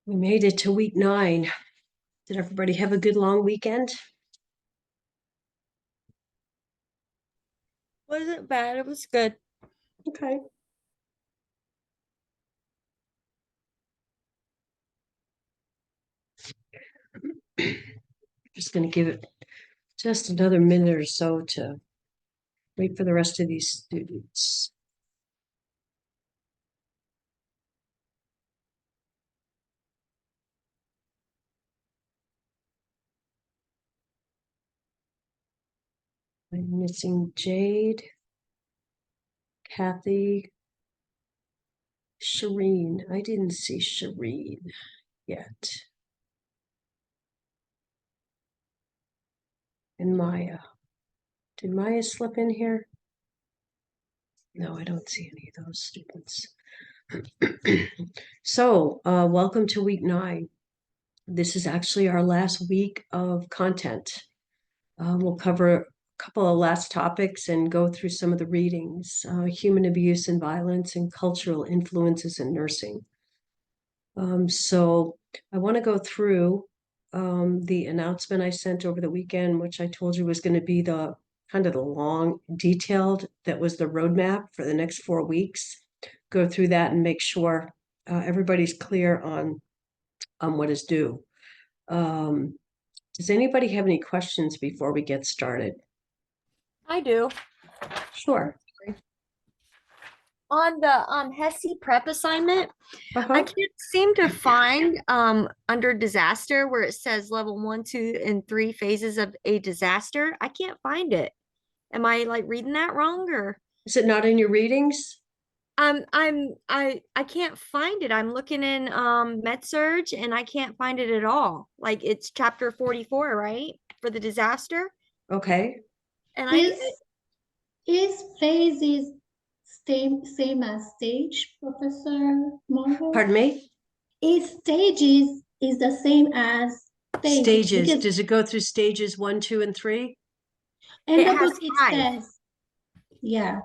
We made it to week 9. Did everybody have a good long weekend? Wasn't bad. It was good. Okay. Just going to give it just another minute or so to wait for the rest of these students. I'm missing Jade, Kathy, Shireen. I didn't see Shireen yet. And Maya. Did Maya slip in here? No, I don't see any of those students. So, welcome to week 9. This is actually our last week of content. We'll cover a couple of last topics and go through some of the readings, human abuse and violence and cultural influences in nursing. So I want to go through the announcement I sent over the weekend, which I told you was going to be the kind of the long, detailed, that was the roadmap for the next 4 weeks. Go through that and make sure everybody's clear on what is due. Does anybody have any questions before we get started? I do. Sure. On the HESI prep assignment, I Uh-huh. can't seem to find under disaster where it says level 1, 2, and 3 phases of a disaster. I can't find it. Am I like reading that wrong or Is it not in your readings? I can't find it. I'm looking in MedSurge and I can't find it at all. Like it's chapter 44, right? For the disaster. Okay. And Is is phase is same as stage, Professor Marvel? Pardon me? Is stages is the same as phases Stages. because Does it go through stages 1, 2, and 3? in it the has book it 5. says, yeah.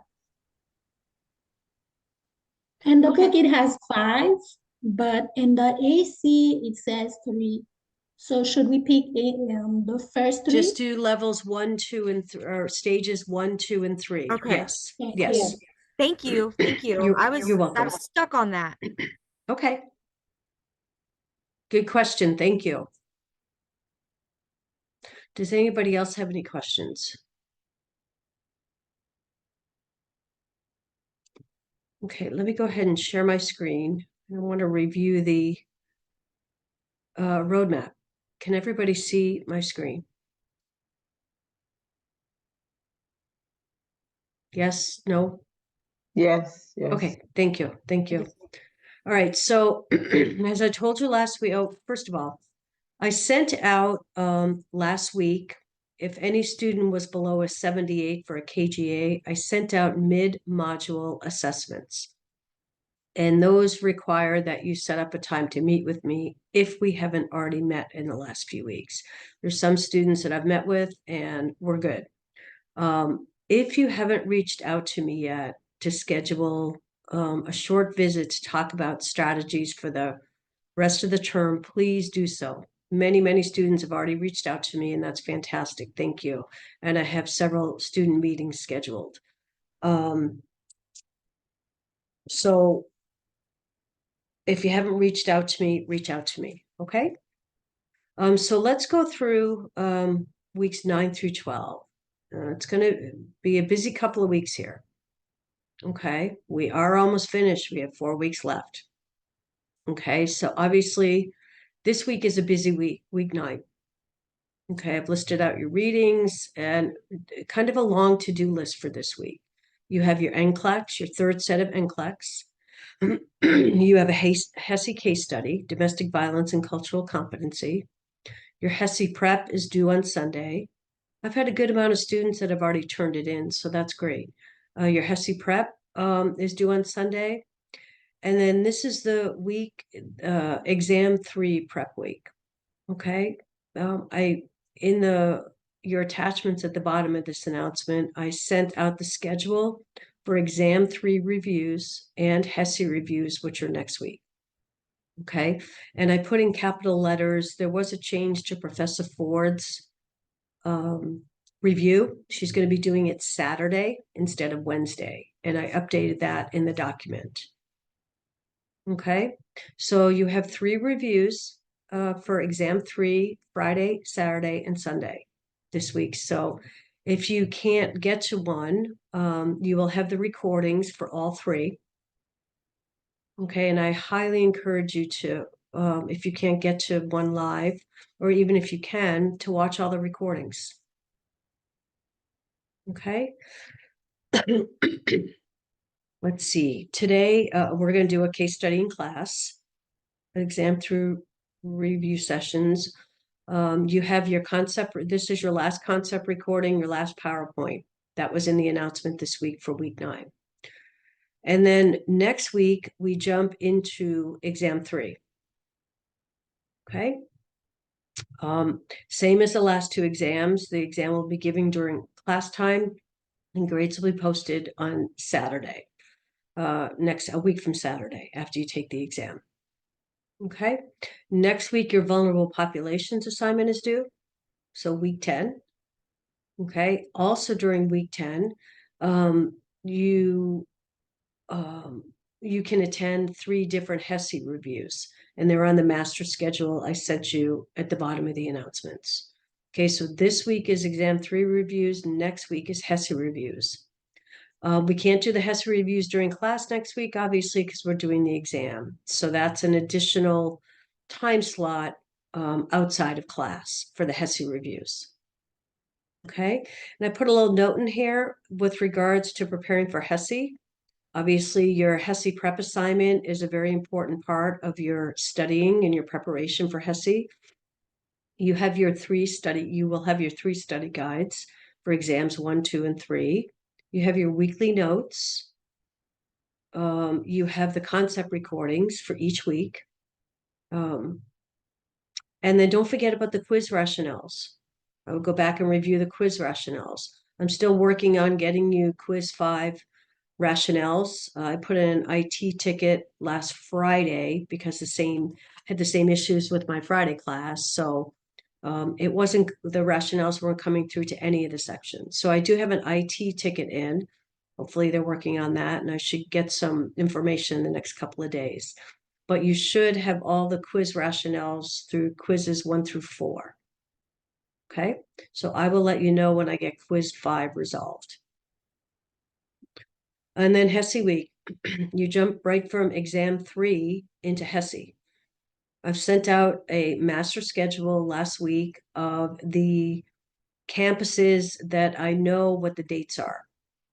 In the Okay. book it has 5, but in the AC it says 3. So should we pick the first 3? Just do levels 1, 2, and or stages 1, 2, and 3. Okay. Yes. Yes, Yes. yes. Thank you. Thank you. You're I welcome. was stuck on that. Okay. Good question. Thank you. Does anybody else have any questions? Okay, let me go ahead and share my screen. I want to review the roadmap. Can everybody see my screen? Yes? No? Yes, yes. Okay, thank you. Thank you. All right, so as I told you last week, first of all, I sent out last week, if any student was below a 78 for a KGA, I sent out mid-module assessments. And those require that you set up a time to meet with me if we haven't already met in the last few weeks. There's some students that I've met with and we're good. If you haven't reached out to me yet to schedule a short visit to talk about strategies for the rest of the term, please do so. Many students have already reached out to me, and that's fantastic. Thank you. And I have several student meetings scheduled. So if you haven't reached out to me, reach out to me, okay? So let's go through weeks 9 through 12. It's going to be a busy couple of weeks here. Okay, we are almost finished. We have 4 weeks left. Okay, so obviously this week is a busy week, week 9. Okay, I've listed out your readings and kind of a long to-do list for this week. You have your NCLEX, your 3rd set of NCLEX. You have a HESI case study, domestic violence and cultural competency. Your HESI prep is due on Sunday. I've had a good amount of students that have already turned it in, so that's great. Your HESI prep is due on Sunday. And then this is the week, exam 3 prep week. Okay. In your attachments at the bottom of this announcement, I sent out the schedule for exam 3 reviews and HESI reviews, which are next week. Okay, and I put in capital letters, there was a change to Professor Ford's review. She's going to be doing it Saturday instead of Wednesday, and I updated that in the document. Okay, so you have 3 reviews for exam 3, Friday, Saturday, and Sunday this week. So if you can't get to one, you will have the recordings for all 3. Okay, and I highly encourage you to, if you can't get to one live, or even if you can, to watch all the recordings. Okay. Let's see. Today, we're going to do a case study in class, exam through review sessions. You have your concept. This is your last concept recording, your last PowerPoint. That was in the announcement this week for week 9. And then next week, we jump into exam 3. Okay. Same as the last 2 exams. The exam will be given during class time, and grades will be posted on Saturday, a week from Saturday after you take the exam. Okay. Next week, your vulnerable populations assignment is due. So week 10. Okay. Also during week 10, you can attend 3 different HESI reviews, and they're on the master schedule I sent you at the bottom of the announcements. Okay, so this week is exam 3 reviews. Next week is HESI reviews. We can't do the HESI reviews during class next week, obviously, because we're doing the exam. So that's an additional time slot outside of class for the HESI reviews. Okay, and I put a little note in here with regards to preparing for HESI. Obviously, your HESI prep assignment is a very important part of your studying and your preparation for HESI. You will have your 3 study guides for exams 1, 2, and 3. You have your weekly notes. You have the concept recordings for each week. And then don't forget about the quiz rationales. I will go back and review the quiz rationales. I'm still working on getting you quiz 5 rationales. I put in an IT ticket last Friday because had the same issues with my Friday class. So the rationales weren't coming through to any of the sections. So I do have an IT ticket in. Hopefully they're working on that, and I should get some information in the next couple of days. But you should have all the quiz rationales through quizzes 1 through 4. Okay, so I will let you know when I get quiz 5 resolved. And then HESI week, you jump right from exam 3 into HESI. I've sent out a master schedule last week of the campuses that I know what the dates are.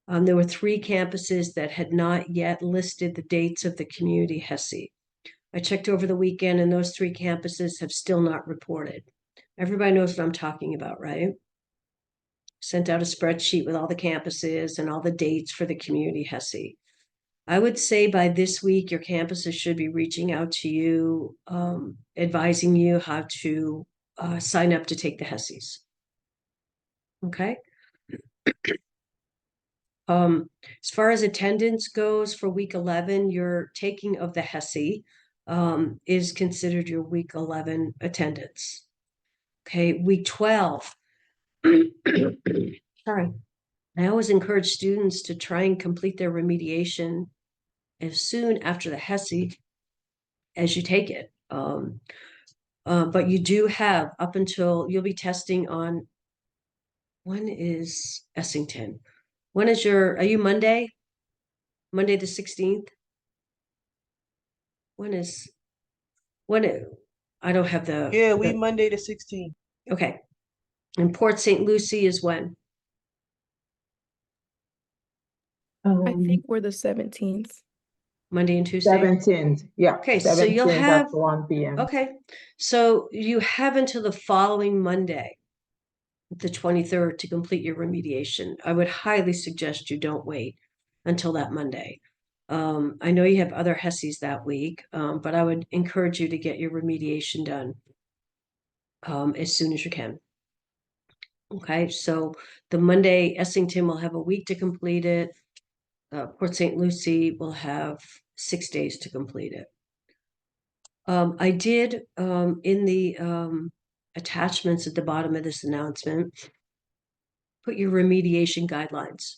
There were 3 campuses that had not yet listed the dates of the community HESI. I checked over the weekend, and those 3 campuses have still not reported. Everybody knows what I'm talking about, right? Sent out a spreadsheet with all the campuses and all the dates for the community HESI. I would say by this week, your campuses should be reaching out to you, advising you how to sign up to take the HESIs. Okay. As far as attendance goes for week 11, your taking of the HESI is considered your week 11 attendance. Okay, week 12. Sorry. I always encourage students to try and complete their remediation as soon after the HESI as you take it. But you do have up until you'll be testing on, when is Essington? Are you Monday? Monday the 16th? I don't have Yeah, we Monday the 16th. Okay. And Port St. Lucie is when? I think we're the 17th. Monday and Tuesday? 17th, yeah. Okay, so you'll 17th have, at 1 p.m. okay, so you have until the following Monday, the 23rd, to complete your remediation. I would highly suggest you don't wait until that Monday. I know you have other HESIs that week, but I would encourage you to get your remediation done as soon as you can. Okay, so the Monday, Essington will have a week to complete it. Port St. Lucie will have 6 days to complete it. I did, in the attachments at the bottom of this announcement, put your remediation guidelines.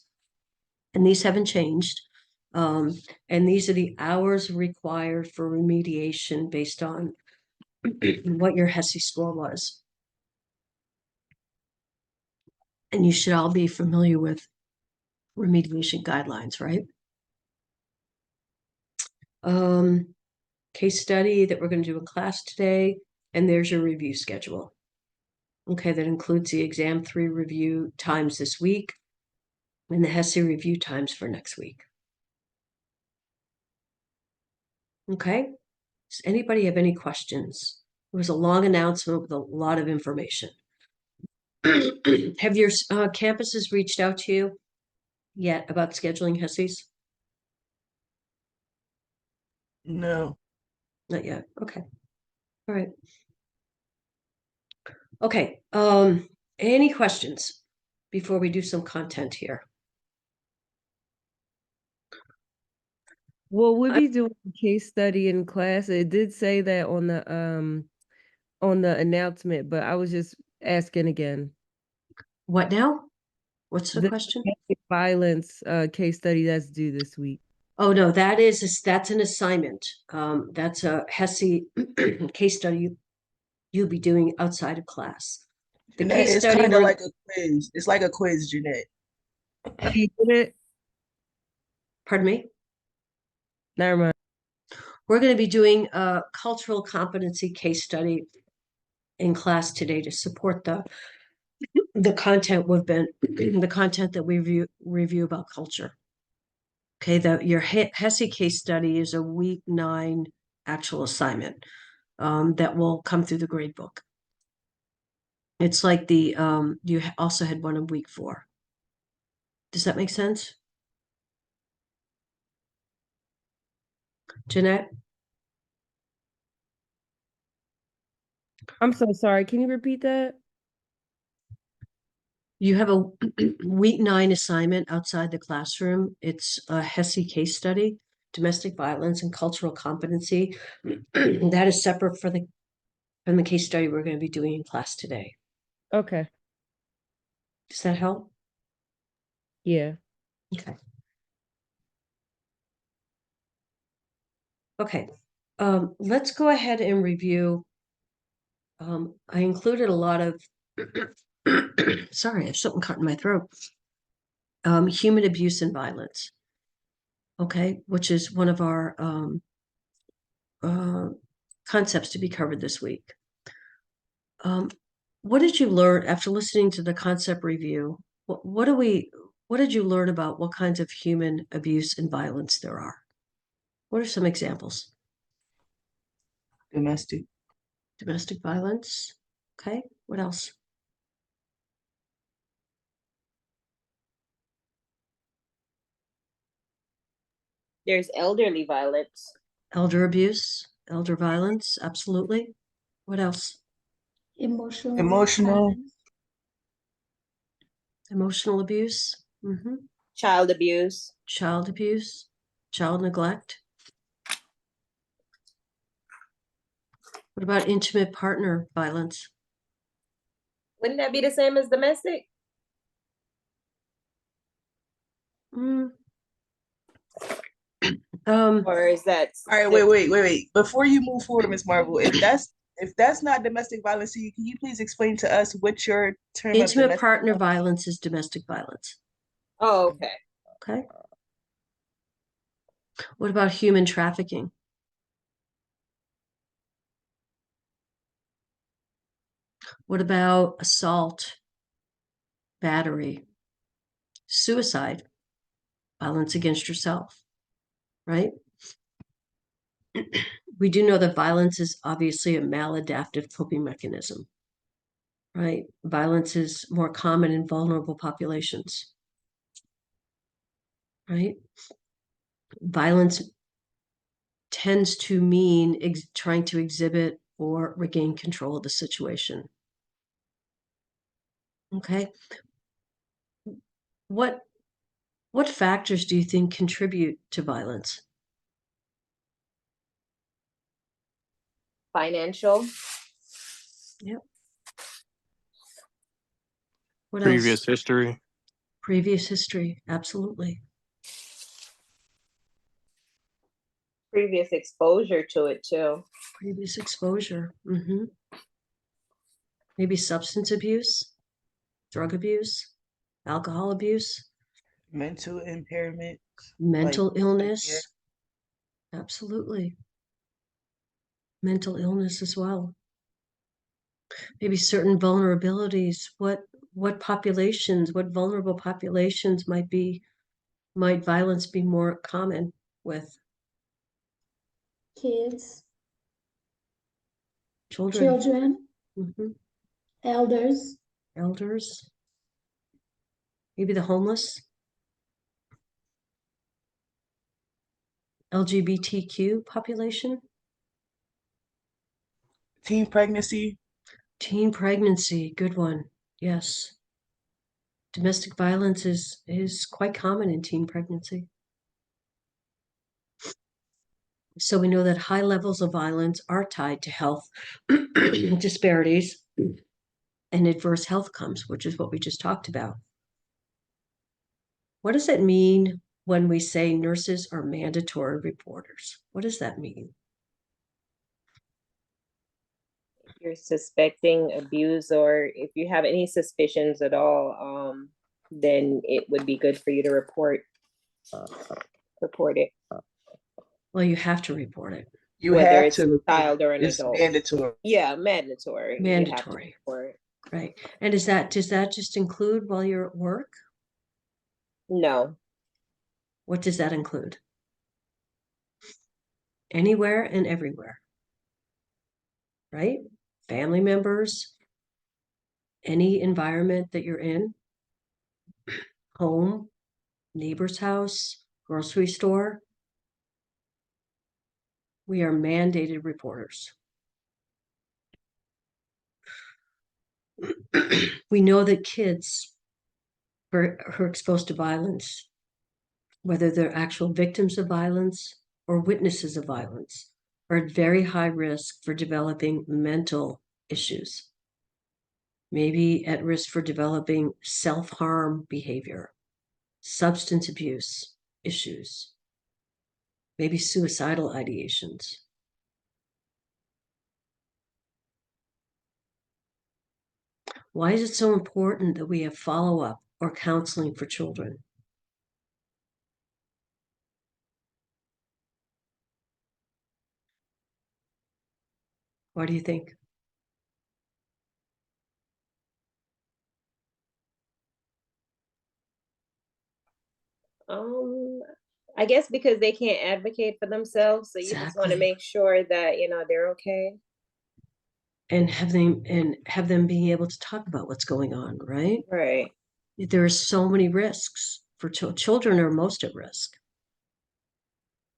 And these haven't changed. And these are the hours required for remediation based on what your HESI score was. And you should all be familiar with remediation guidelines, right? Case study that we're going to do in class today, and there's your review schedule. Okay, that includes the exam 3 review times this week and the HESI review times for next week. Okay, does anybody have any questions? It was a long announcement with a lot of information. Have your campuses reached out to you yet about scheduling HESIs? No. Not yet. Okay. All right. Okay. Any questions before we do some content here? Well, we'll be doing a case study in class. It did say that on the announcement, but I was just asking again. What now? What's the The question? domestic violence case study that's due this week. Oh no, that's an assignment. That's a HESI case study you'll be doing outside of class. The Jeanette, case it's study kind of we're- like a quiz. It's like a quiz, Jeanette. Oh, you did it? Pardon me? Never mind. We're going to be doing a cultural competency case study in class today to support the content the content that we review about culture. Okay, your HESI case study is a week 9 actual assignment that will come through the grade book. It's like you also had one in week 4. Does that make sense? Jeanette? I'm so sorry. Can you repeat that? You have a week 9 assignment outside the classroom. It's a HESI case study, domestic violence and cultural competency. That is separate from the case study we're going to be doing in class today. Okay. Does that help? Yeah. Okay. Okay. Let's go ahead and review. I included a lot of sorry, I have something caught in my throat. Human abuse and violence. Okay, which is one of our concepts to be covered this week. What did you learn after listening to the concept review? What did you learn about what kinds of human abuse and violence there are? What are some examples? Domestic. Domestic violence. Okay, what else? There's elderly violence. Elder abuse, elder violence, absolutely. What else? Emotional. Emotional. violence. Emotional abuse, Child abuse. child abuse, child neglect. What about intimate partner violence? Wouldn't that be the same as domestic? Mm. Or is that? All right, wait. Before you move forward, Ms. Marvel, if that's not domestic violence, can you please explain to us what your term of Intimate domestic partner violence? violence is domestic violence. Oh, okay. Okay. What about human trafficking? What about assault, battery, suicide, violence against yourself, right? We do know that violence is obviously a maladaptive coping mechanism, right? Violence is more common in vulnerable populations, right? Violence tends to mean trying to exhibit or regain control of the situation. Okay. What factors do you think contribute to violence? Financial. What Previous else? history. Previous history, absolutely. Previous exposure to it too. Previous exposure. Maybe substance abuse, drug abuse, alcohol abuse, Mental impairment. mental Yeah. illness. Absolutely. Mental illness as well. Maybe certain vulnerabilities. What populations, what vulnerable populations might violence be more common with? Kids, Children. children, Mhm. elders, Elders. Maybe the homeless. LGBTQ population. Teen pregnancy. Teen pregnancy, good one. Yes. Domestic violence is quite common in teen pregnancy. So we know that high levels of violence are tied to health disparities and adverse health outcomes, which is what we just talked about. What does it mean when we say nurses are mandatory reporters? What does that mean? If you're suspecting abuse or if you have any suspicions at all, then it would be good for you to report it. Well, you have to report it. You Whether have it's to a report. child or an It's adult. mandatory. Yeah, mandatory. You have to Mandatory. report. Right. And does that just include while you're at work? No. What does that include? Anywhere and everywhere. Right? Family members, any environment that you're in, home, neighbor's house, grocery store. We are mandated reporters. We know that kids who are exposed to violence, whether they're actual victims of violence or witnesses of violence, are at very high risk for developing mental issues, maybe at risk for developing self-harm behavior, substance abuse issues, maybe suicidal ideations. Why is it so important that we have follow-up or counseling for children? Why do you think? I guess because they can't advocate for themselves, so you just want to Exactly. make sure that they're okay. And have them being able to talk about what's going on, right? Right. There are so many risks for children are most at risk,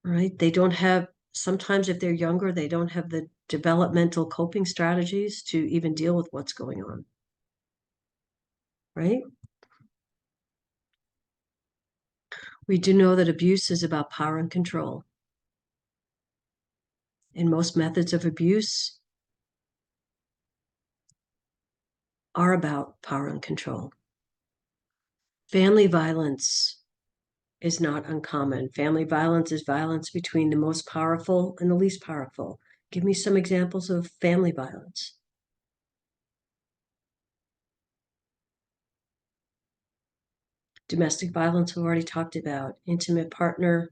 right? They don't have, sometimes if they're younger, they don't have the developmental coping strategies to even deal with what's going on, right? We do know that abuse is about power and control. And most methods of abuse are about power and control. Family violence is not uncommon. Family violence is violence between the most powerful and the least powerful. Give me some examples of family violence. Domestic violence, we've already talked about. Intimate partner,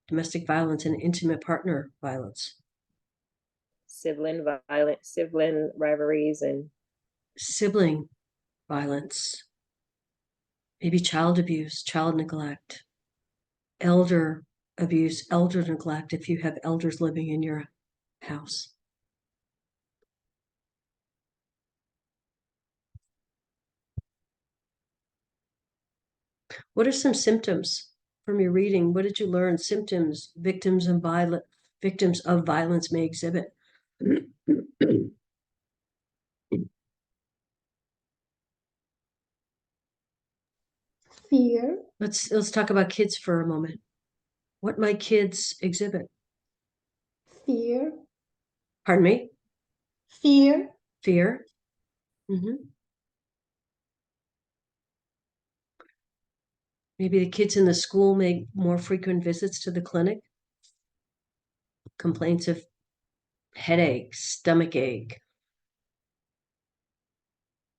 domestic violence and intimate partner violence. Sibling violence, sibling rivalries, and Sibling violence. Maybe child abuse, child neglect. Elder abuse, elder neglect if you have elders living in your house. What are some symptoms from your reading? What did you learn? Symptoms victims of violence may exhibit. fear, Let's talk about kids for a moment. What might kids exhibit? fear, Pardon me? fear, Fear. Mhm. Maybe the kids in the school make more frequent visits to the clinic. Complaints of headache, stomach ache,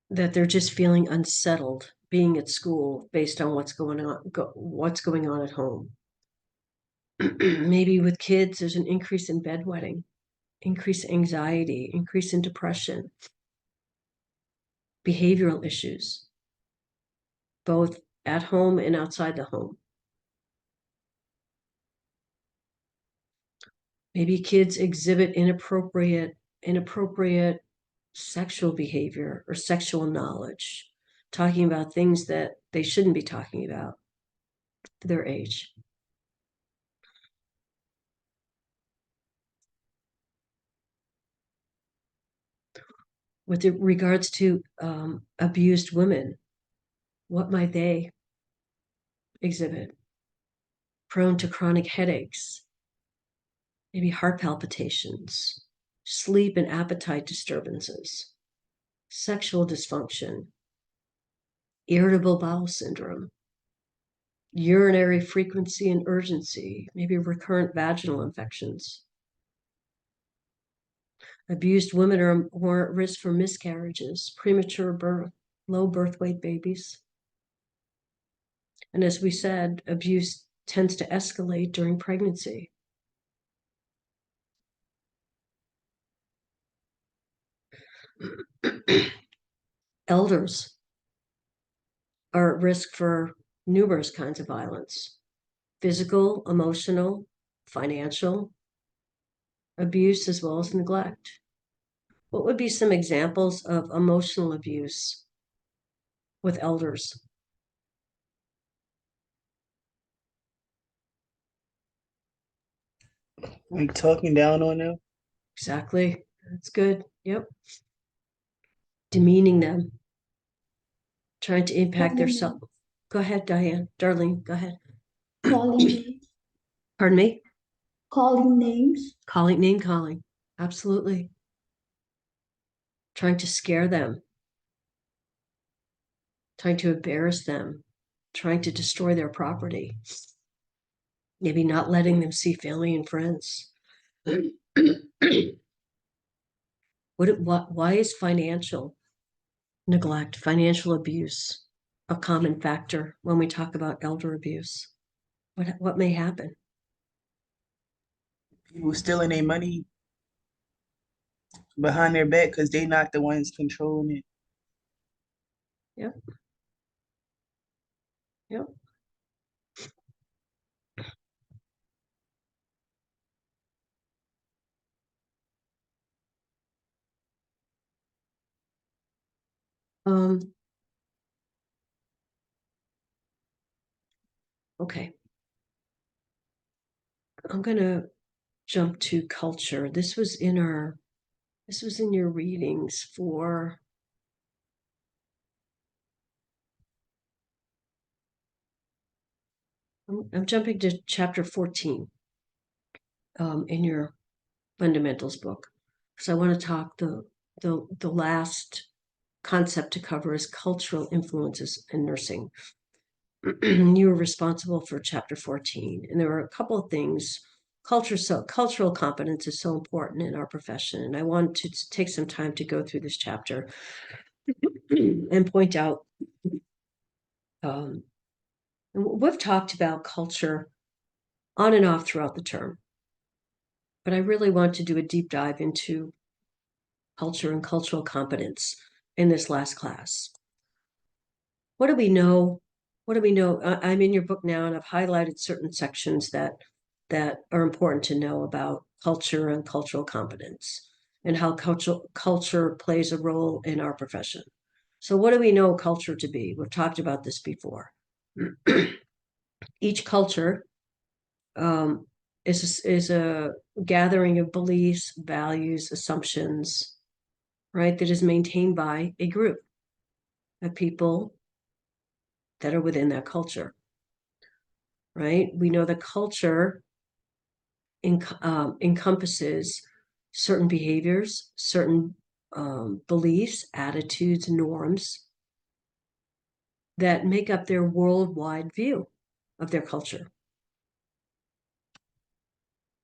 that they're just feeling unsettled being at school based on what's going on at home. Maybe with kids, there's an increase in bedwetting, increase in anxiety, increase in depression, behavioral issues, both at home and outside the home. Maybe kids exhibit inappropriate sexual behavior or sexual knowledge, talking about things that they shouldn't be talking about for their age. With regards to abused women, what might they exhibit? Prone to chronic headaches, maybe heart palpitations, sleep and appetite disturbances, sexual dysfunction, irritable bowel syndrome, urinary frequency and urgency, maybe recurrent vaginal infections. Abused women are more at risk for miscarriages, premature birth, low birth weight babies. And as we said, abuse tends to escalate during pregnancy. Elders are at risk for numerous kinds of violence: physical, emotional, financial abuse, as well as neglect. What would be some examples of emotional abuse with elders? Like talking down on them. Exactly. That's good. Yep. Demeaning them, trying to impact their self. Go ahead, Diane. Darlene, go ahead. calling, Pardon me? calling names, Name calling. Absolutely. Trying to scare them, trying to embarrass them, trying to destroy their property, maybe not letting them see family and friends. Why is financial neglect, financial abuse, a common factor when we talk about elder abuse? What may happen? People stealing their money behind their back because they not the ones controlling it. Yep. Yep. Okay. I'm gonna jump to culture. This was in your readings for I'm jumping to chapter 14 in your fundamentals book. So I want to talk the last concept to cover is cultural influences in nursing. You were responsible for chapter 14, and there were a couple of things. Cultural competence is so important in our profession, and I want to take some time to go through this chapter and point out. We've talked about culture on and off throughout the term, but I really want to do a deep dive into culture and cultural competence in this last class. What do we know? I'm in your book now, and I've highlighted certain sections that are important to know about culture and cultural competence and how culture plays a role in our profession. So what do we know culture to be? We've talked about this before. Each culture is a gathering of beliefs, values, assumptions, right, that is maintained by a group of people that are within that culture, right? We know that culture encompasses certain behaviors, certain beliefs, attitudes, norms that make up their worldwide view of their culture.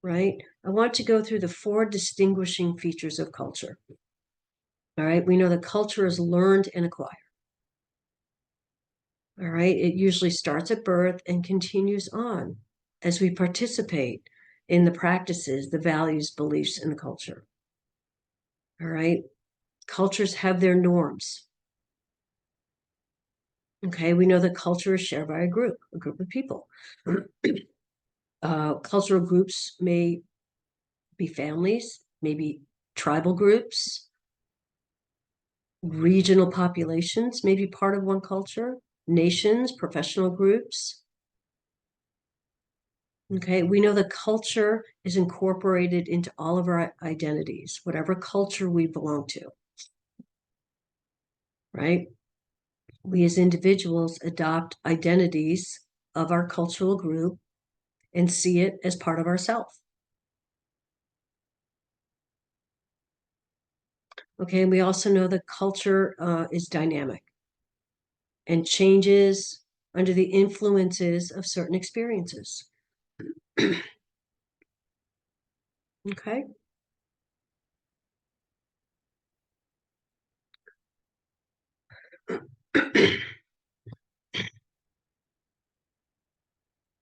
Right? I want to go through the 4 distinguishing features of culture. All right, we know that culture is learned and acquired. All right, it usually starts at birth and continues on as we participate in the practices, the values, beliefs in the culture. All right, cultures have their norms. Okay, we know that culture is shared by a group of people. Cultural groups may be families, maybe tribal groups, regional populations may be part of one culture, nations, professional groups. Okay, we know that culture is incorporated into all of our identities, whatever culture we belong to, right? We as individuals adopt identities of our cultural group and see it as part of ourselves. Okay, we also know that culture is dynamic and changes under the influences of certain experiences. Okay.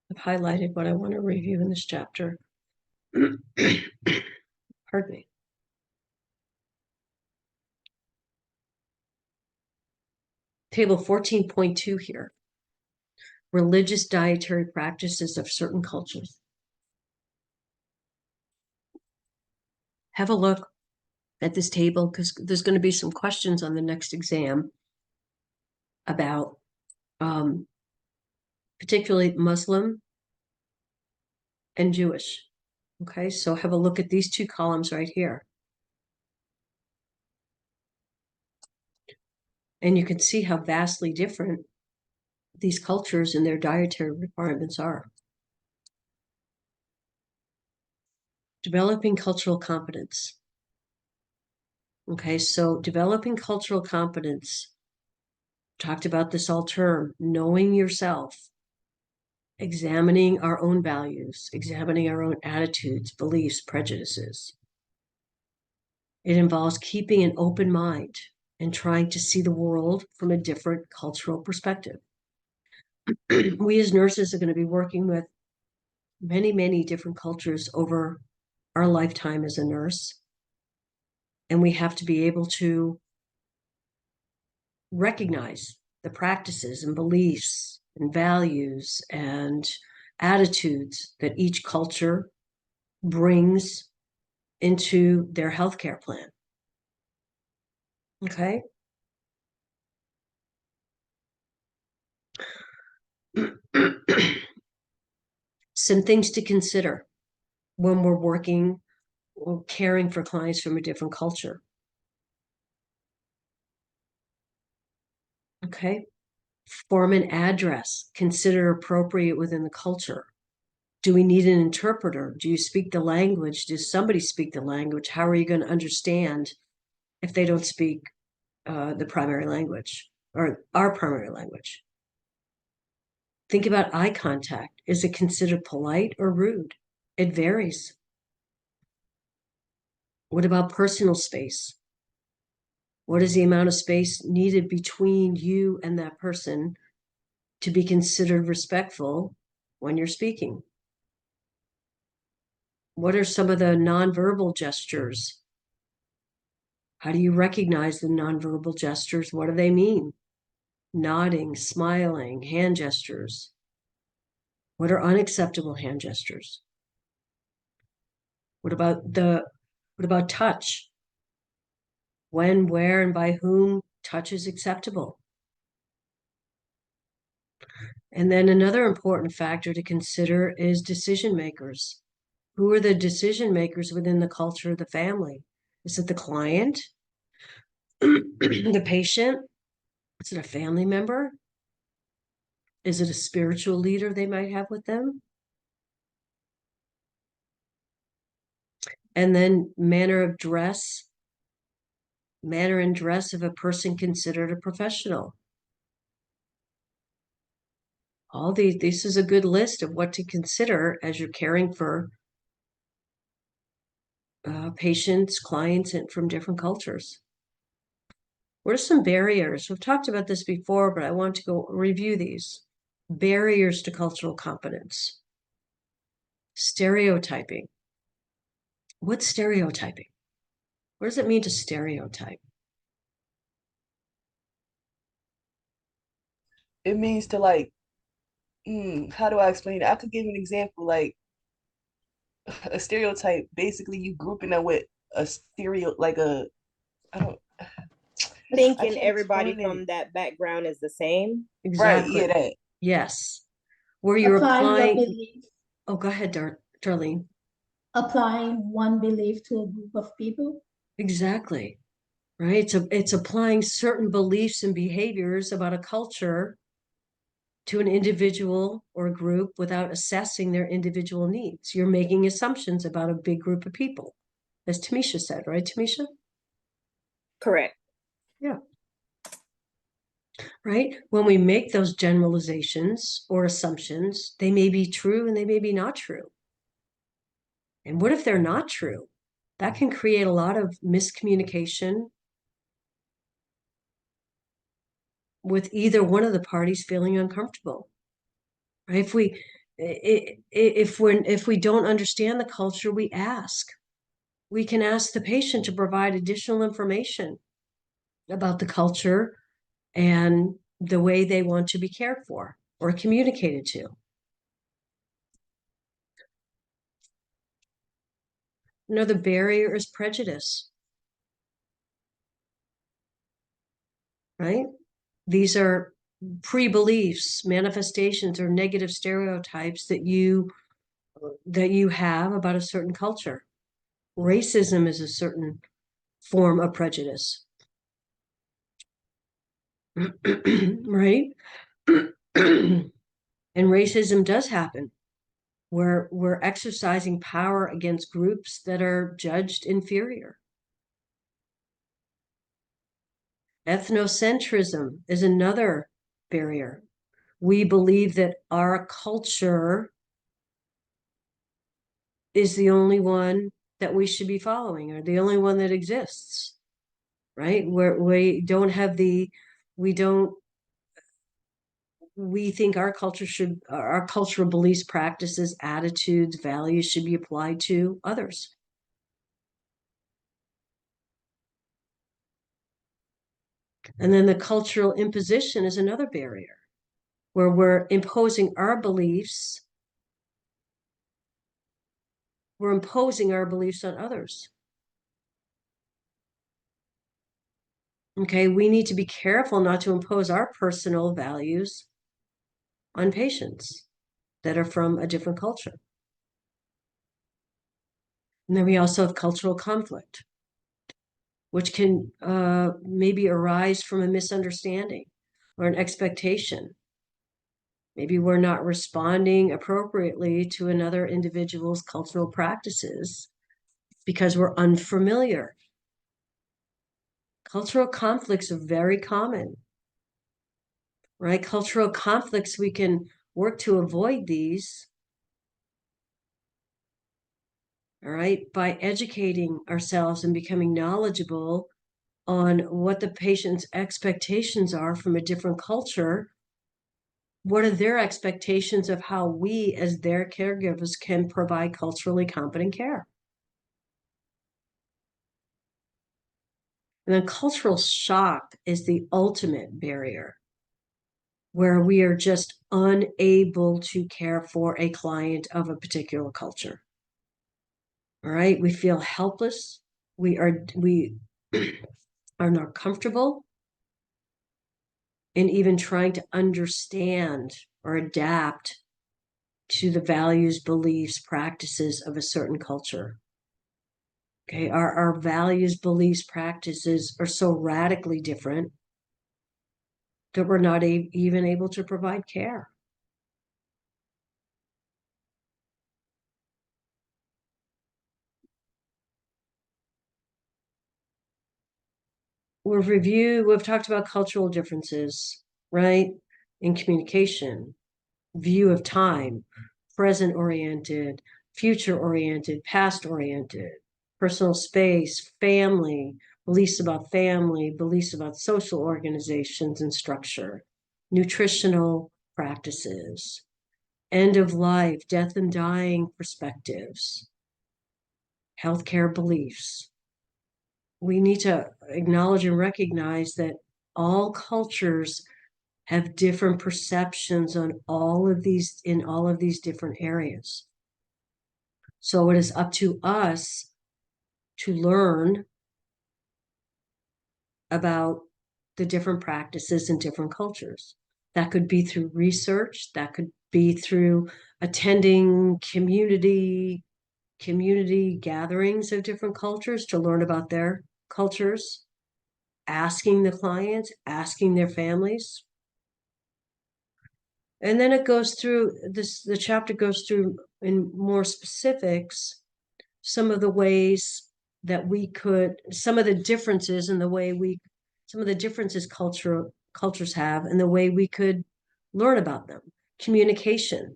I've highlighted what I want to review in this chapter. Pardon me. Table 14.2 here. Religious dietary practices of certain cultures. Have a look at this table because there's going to be some questions on the next exam about particularly Muslim and Jewish. Okay, so have a look at these 2 columns right here. And you can see how vastly different these cultures and their dietary requirements are. Developing cultural competence. Okay, so developing cultural competence, talked about this all term, knowing yourself, examining our own values, examining our own attitudes, beliefs, prejudices. It involves keeping an open mind and trying to see the world from a different cultural perspective. We as nurses are going to be working with many, many different cultures over our lifetime as a nurse. And we have to be able to recognize the practices and beliefs and values and attitudes that each culture brings into their healthcare plan. Okay. Some things to consider when we're working or caring for clients from a different culture. Okay. Form an address, consider appropriate within the culture. Do we need an interpreter? Do you speak the language? Does somebody speak the language? How are you going to understand if they don't speak the primary language or our primary language? Think about eye contact. Is it considered polite or rude? It varies. What about personal space? What is the amount of space needed between you and that person to be considered respectful when you're speaking? What are some of the nonverbal gestures? How do you recognize the nonverbal gestures? What do they mean? Nodding, smiling, hand gestures. What are unacceptable hand gestures? What about touch? When, where, and by whom touch is acceptable? And then another important factor to consider is decision makers. Who are the decision makers within the culture of the family? Is it the client? The patient? Is it a family member? Is it a spiritual leader they might have with them? And then manner and dress of a person considered a professional. All these, this is a good list of what to consider as you're caring for patients, clients from different cultures. What are some barriers? We've talked about this before, but I want to go review these. Barriers to cultural competence. Stereotyping. What's stereotyping? What does it mean to stereotype? It means to like, how do I explain it? I could give an example, like a stereotype, basically you grouping them with a like a, I don't, I Thinking can't everybody explain from it. that background is the same. Right, Exactly. yeah, that. Yes. Where you're Applying the applying. belief, Oh, go ahead, Darlene. applying one belief to a group of people. Exactly. Right. It's applying certain beliefs and behaviors about a culture to an individual or group without assessing their individual needs. You're making assumptions about a big group of people, as Tamisha said, right, Tamisha? Correct. Yeah. Right? When we make those generalizations or assumptions, they may be true and they may be not true. And what if they're not true? That can create a lot of miscommunication with either one of the parties feeling uncomfortable. Right? If we don't understand the culture, we ask. We can ask the patient to provide additional information about the culture and the way they want to be cared for or communicated to. Another barrier is prejudice. Right? These are pre-beliefs, manifestations, or negative stereotypes that you have about a certain culture. Racism is a certain form of prejudice. Right? And racism does happen where we're exercising power against groups that are judged inferior. Ethnocentrism is another barrier. We believe that our culture is the only one that we should be following, or the only one that exists, right? Where we don't have we think our cultural beliefs, practices, attitudes, values should be applied to others. And then the cultural imposition is another barrier where we're imposing our beliefs. We're imposing our beliefs on others. Okay, we need to be careful not to impose our personal values on patients that are from a different culture. And then we also have cultural conflict, which can maybe arise from a misunderstanding or an expectation. Maybe we're not responding appropriately to another individual's cultural practices because we're unfamiliar. Cultural conflicts are very common, right? Cultural conflicts, we can work to avoid these, all right, by educating ourselves and becoming knowledgeable on what the patient's expectations are from a different culture. What are their expectations of how we, as their caregivers, can provide culturally competent care? And then cultural shock is the ultimate barrier, where we are just unable to care for a client of a particular culture. All right, we feel helpless. We are not comfortable in even trying to understand or adapt to the values, beliefs, practices of a certain culture. Okay, our values, beliefs, practices are so radically different that we're not even able to provide care. we've talked about cultural differences, right? In communication, view of time, present oriented, future oriented, past oriented, personal space, family, beliefs about family, beliefs about social organizations and structure, nutritional practices, end of life, death and dying perspectives, healthcare beliefs. We need to acknowledge and recognize that all cultures have different perceptions on all of these different areas. So it is up to us to learn about the different practices in different cultures. That could be through research, that could be through attending community gatherings of different cultures to learn about their cultures, asking the clients, asking their families. And then it goes through the chapter goes through in more specifics some of the ways that we could, some of the differences in the way some of the differences cultures have and the way we could learn about them. Communication.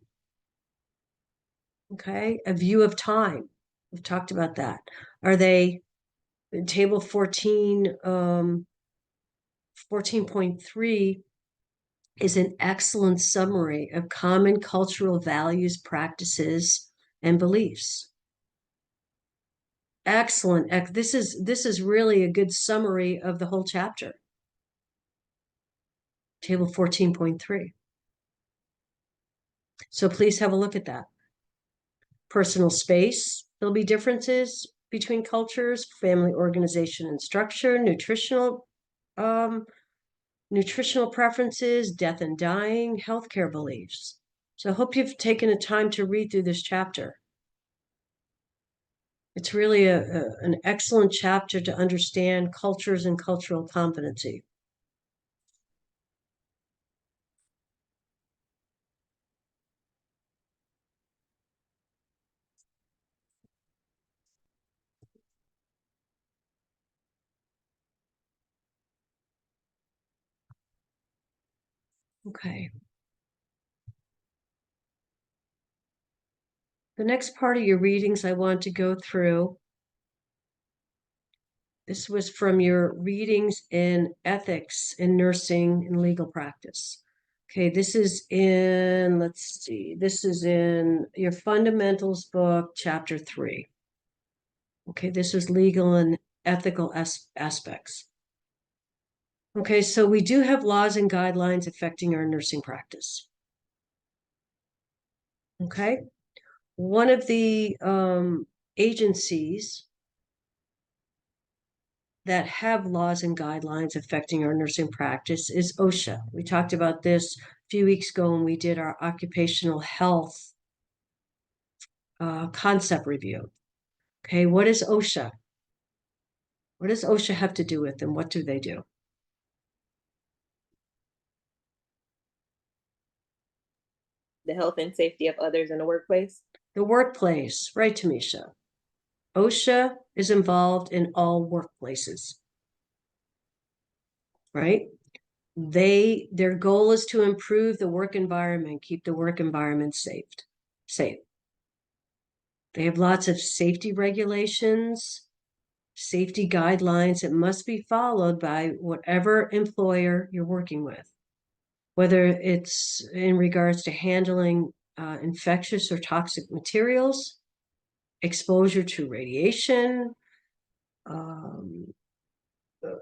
Okay, a view of time. We've talked about that. Are they table 14, 14.3 is an excellent summary of common cultural values, practices, and beliefs. Excellent. This is really a good summary of the whole chapter. Table 14.3. So please have a look at that. Personal space. There'll be differences between cultures, family organization and structure, nutritional preferences, death and dying, healthcare beliefs. So I hope you've taken the time to read through this chapter. It's really an excellent chapter to understand cultures and cultural competency. Okay. The next part of your readings I want to go through. This was from your readings in ethics in nursing and legal practice. Okay, this is in, let's see, this is in your fundamentals book, chapter 3. Okay, this is legal and ethical aspects. Okay, so we do have laws and guidelines affecting our nursing practice. Okay, one of the agencies that have laws and guidelines affecting our nursing practice is OSHA. We talked about this a few weeks ago when we did our occupational health concept review. Okay, what is OSHA? What does OSHA have to do with them? What do they do? The health and safety of others in the workplace. The workplace, right, Tamisha? OSHA is involved in all workplaces, right? Their goal is to improve the work environment, keep the work environment safe. They have lots of safety regulations, safety guidelines that must be followed by whatever employer you're working with, whether it's in regards to handling infectious or toxic materials, exposure to radiation,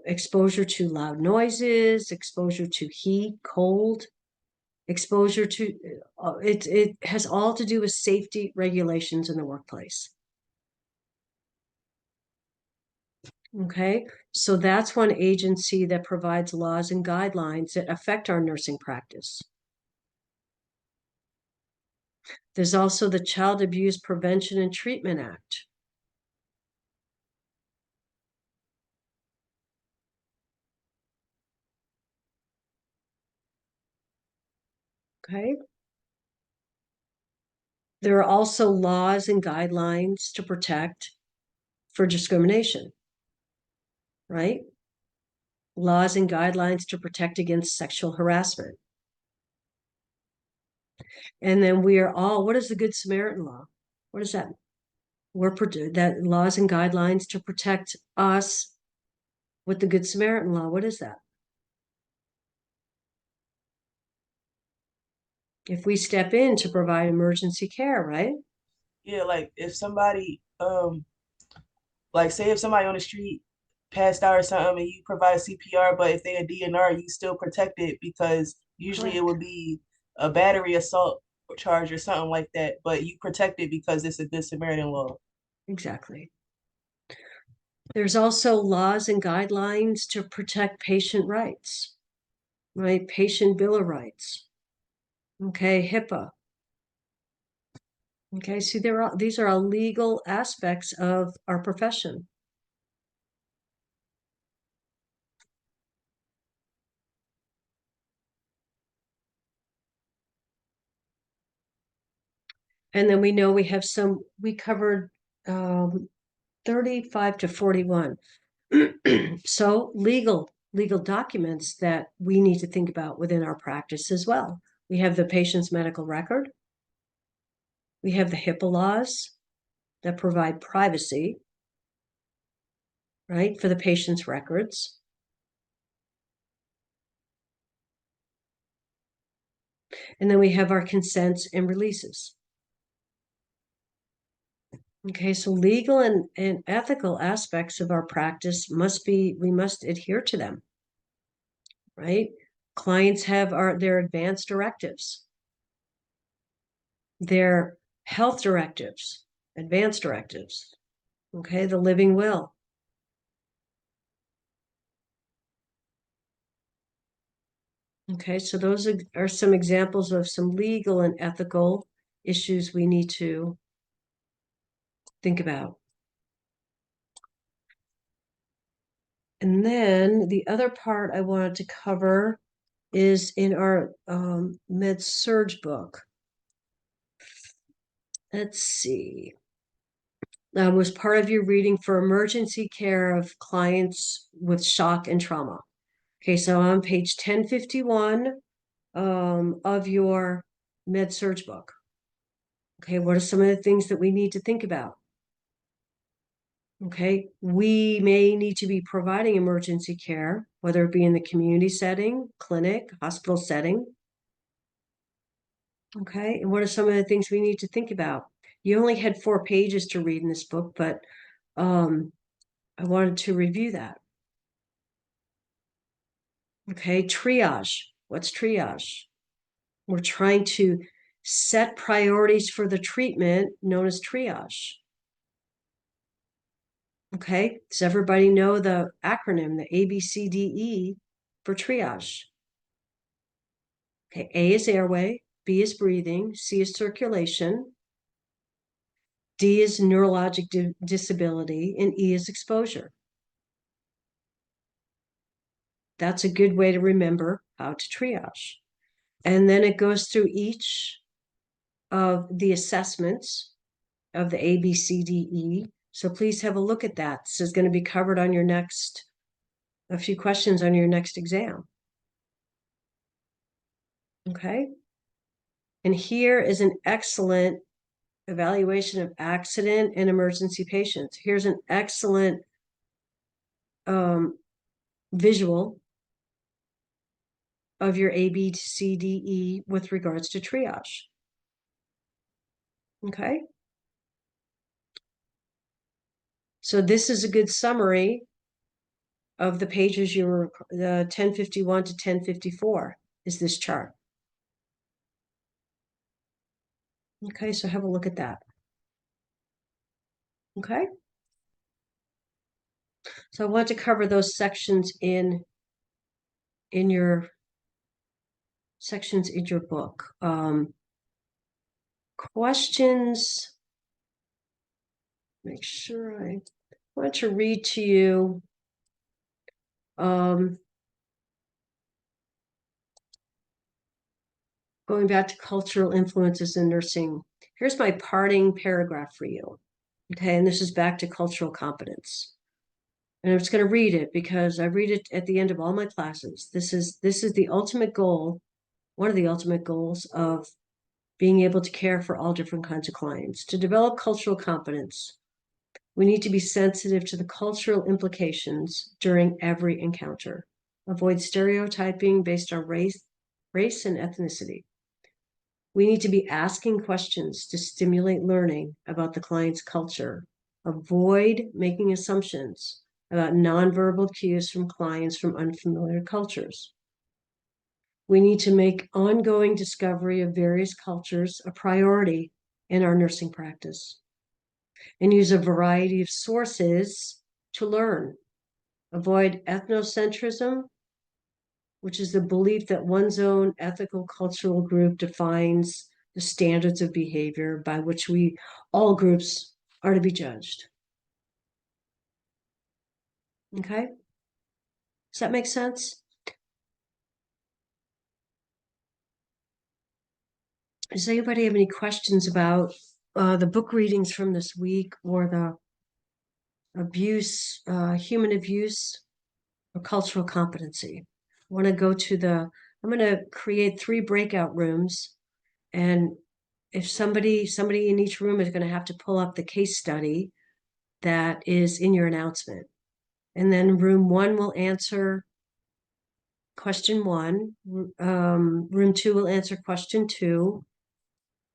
exposure to loud noises, exposure to heat, cold, exposure to, it has all to do with safety regulations in the workplace. Okay, so that's one agency that provides laws and guidelines that affect our nursing practice. There's also the Child Abuse Prevention and Treatment Act. Okay. There are also laws and guidelines to protect for discrimination, right? laws and guidelines to protect against sexual harassment. And then we are all, what is the Good Samaritan law? What is that? That laws and guidelines to protect us with the Good Samaritan law. What is that? If we step in to provide emergency care, right? Yeah, like if somebody like say if somebody on the street passed out or something and you provide CPR, but if they a DNR, you still protect it because usually it would be a battery assault charge or something like that, but you protect it because it's a Good Samaritan law. Exactly. There's also laws and guidelines to protect patient rights, right? Patient Bill of Rights. Okay, HIPAA. Okay, see, these are all legal aspects of our profession. And then we know we have we covered 35 to 41. So legal documents that we need to think about within our practice as well. We have the patient's medical record. We have the HIPAA laws that provide privacy, right, for the patient's records. And then we have our consents and releases. Okay, so legal and ethical aspects of our practice we must adhere to them, right? Clients have their advance directives, their health directives, advance directives, okay, the living will. Okay, so those are some examples of some legal and ethical issues we need to think about. And then the other part I wanted to cover is in our Med-Surg book. Let's see. That was part of your reading for emergency care of clients with shock and trauma. Okay, so on page 1051 of your Med-Surg book. Okay, what are some of the things that we need to think about? Okay, we may need to be providing emergency care, whether it be in the community setting, clinic, hospital setting. Okay, and what are some of the things we need to think about? You only had 4 pages to read in this book, but I wanted to review that. Okay, triage. What's triage? We're trying to set priorities for the treatment known as triage. Okay, does everybody know the acronym, the ABCDE for triage? Okay, A is airway, B is breathing, C is circulation, D is neurologic disability, and E is exposure. That's a good way to remember how to triage. And then it goes through each of the assessments of the ABCDE. So please have a look at that. This is going to be covered on a few questions on your next exam. Okay. And here is an excellent evaluation of accident and emergency patients. Here's an excellent visual of your ABCDE with regards to triage. Okay. So this is a good summary of the pages the 1051 to 1054 is this chart. Okay, so have a look at that. Okay. So I want to cover those sections in your sections in your book. Questions. Make sure I want to read to you. Going back to cultural influences in nursing. Here's my parting paragraph for you. Okay, and this is back to cultural competence. And I'm just going to read it because I read it at the end of all my classes. This is the ultimate goal, one of the ultimate goals of being able to care for all different kinds of clients. To develop cultural competence, we need to be sensitive to the cultural implications during every encounter. Avoid stereotyping based on race and ethnicity. We need to be asking questions to stimulate learning about the client's culture. Avoid making assumptions about nonverbal cues from clients from unfamiliar cultures. We need to make ongoing discovery of various cultures a priority in our nursing practice and use a variety of sources to learn. Avoid ethnocentrism, which is the belief that one's own ethical cultural group defines the standards of behavior by which all groups are to be judged. Okay? Does that make sense? Does anybody have any questions about the book readings from this week or the abuse, human abuse, or cultural competency? I want to go to I'm going to create 3 breakout rooms. And if somebody in each room is going to have to pull up the case study that is in your announcement. And then room 1 will answer question 1. Room 2 will answer question 2.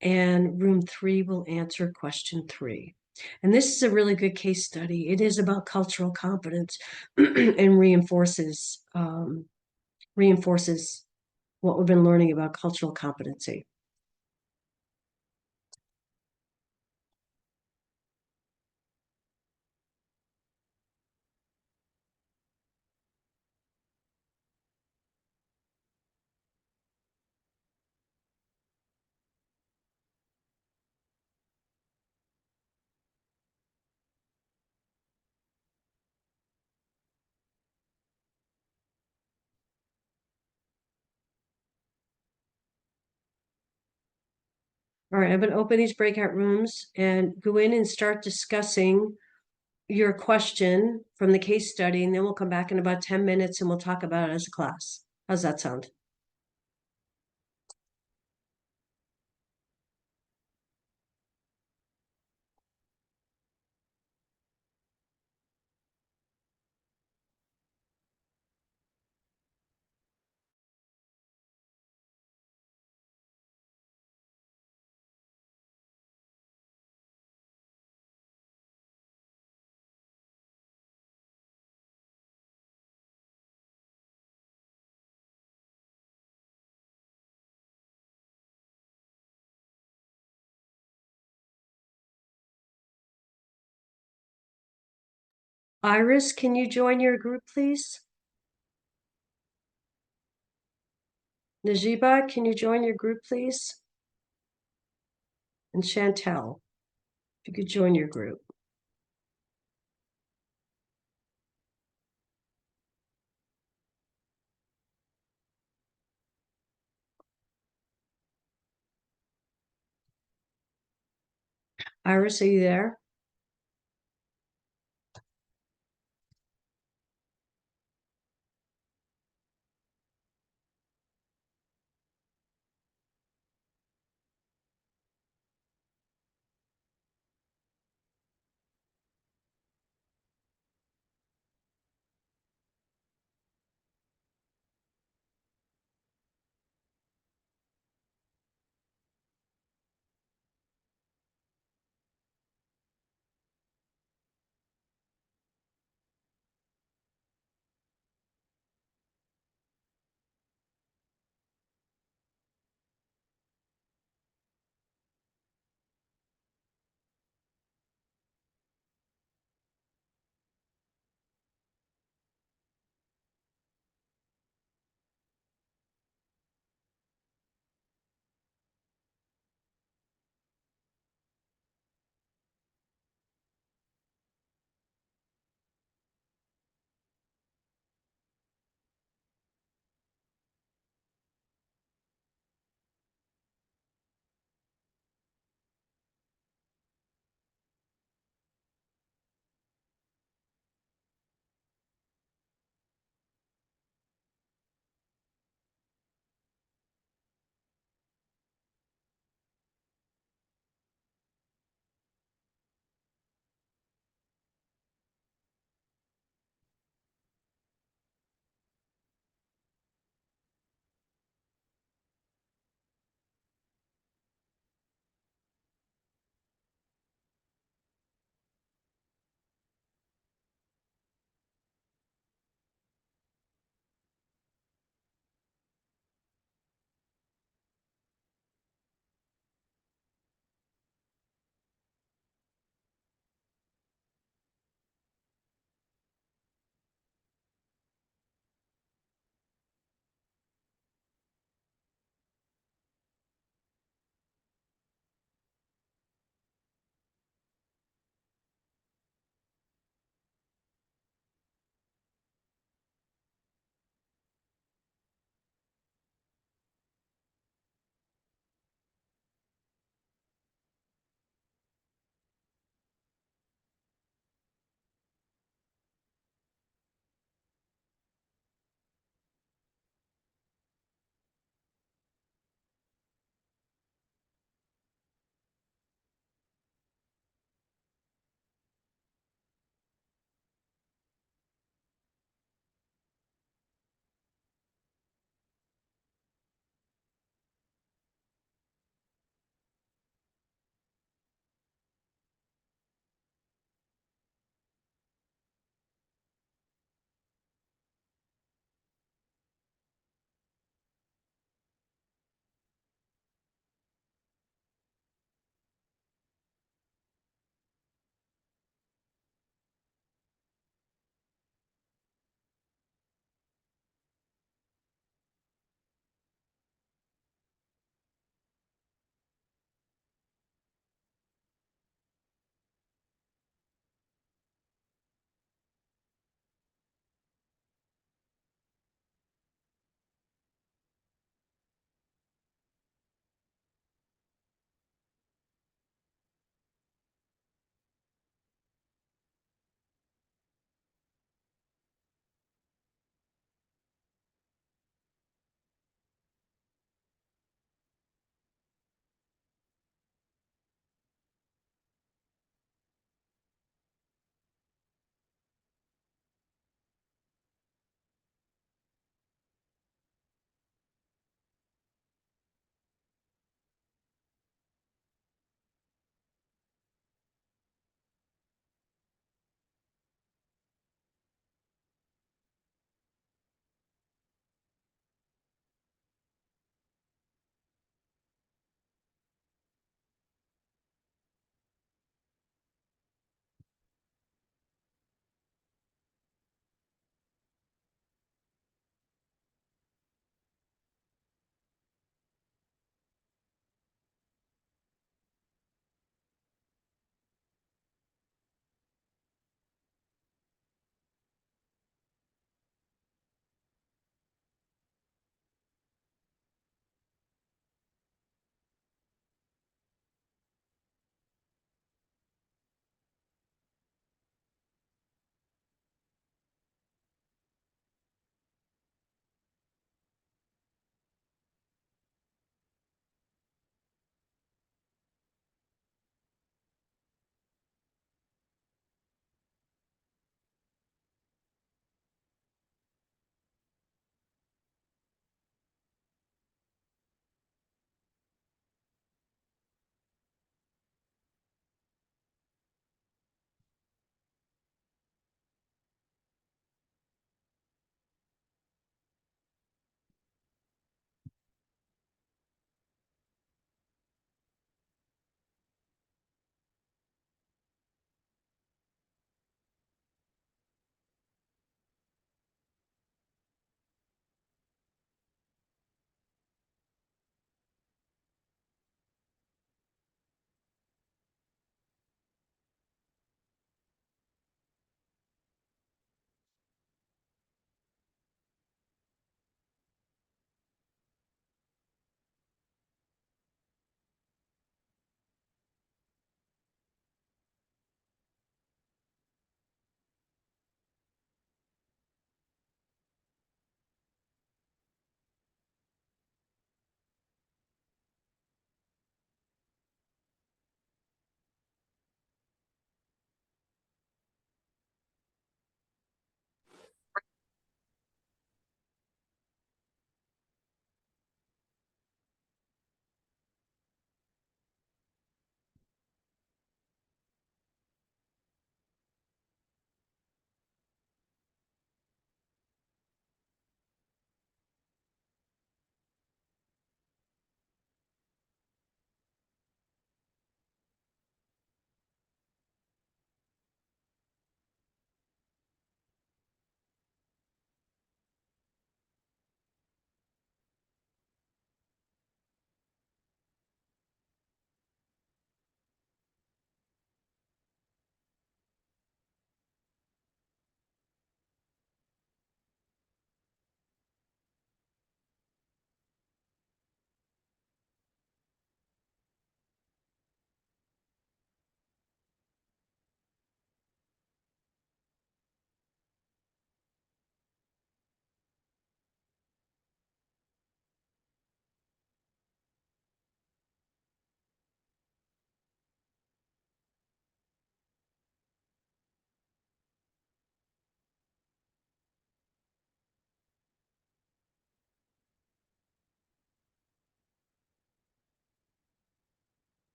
And room 3 will answer question 3. And this is a really good case study. It is about cultural competence and reinforces what we've been learning about cultural competency. All right, I'm going to open these breakout rooms and go in and start discussing your question from the case study, and then we'll come back in about 10 minutes and we'll talk about it as a class. How's that sound? Iris, can you join your group, please? Najiba, can you join your group, please? And Chantel, if you could join your group. Iris, are you there?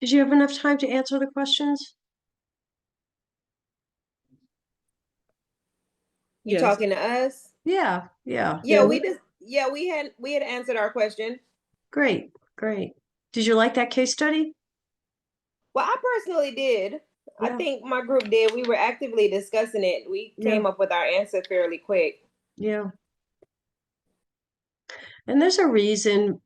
Did you have enough time to answer the questions? You Yes. talking to us? Yeah, yeah, Yeah, we had answered our question. great, great. Did you like that case study? Well, I personally did. I Yeah. think my group did. We were actively discussing it. We Yeah. came up with our answer fairly quick. Yeah. And there's a reason,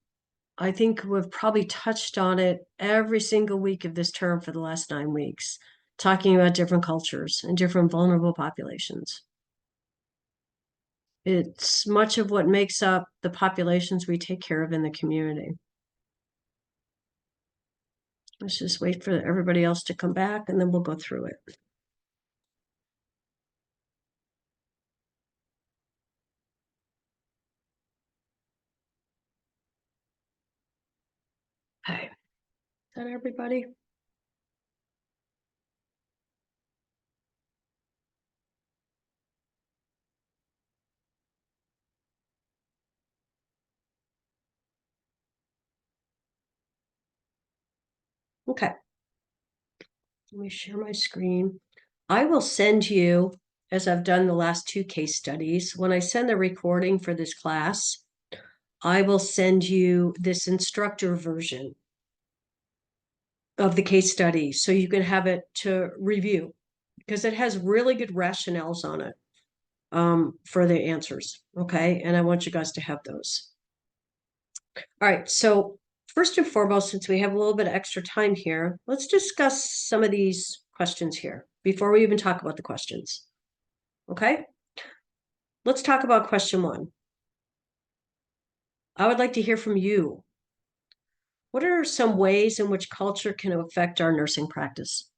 I think we've probably touched on it every single week of this term for the last 9 weeks, talking about different cultures and different vulnerable populations. It's much of what makes up the populations we take care of in the community. Let's just wait for everybody else to come back and then we'll go through it. Okay. Is that everybody? Okay. Let me share my screen. I will send you, as I've done the last 2 case studies, when I send the recording for this class, I will send you this instructor version of the case study so you can have it to review because it has really good rationales on it for the answers. Okay. And I want you guys to have those. All right. So first and foremost, since we have a little bit of extra time here, let's discuss some of these questions here before we even talk about the questions. Okay. Let's talk about question 1. I would like to hear from you. What are some ways in which culture can affect our nursing practice?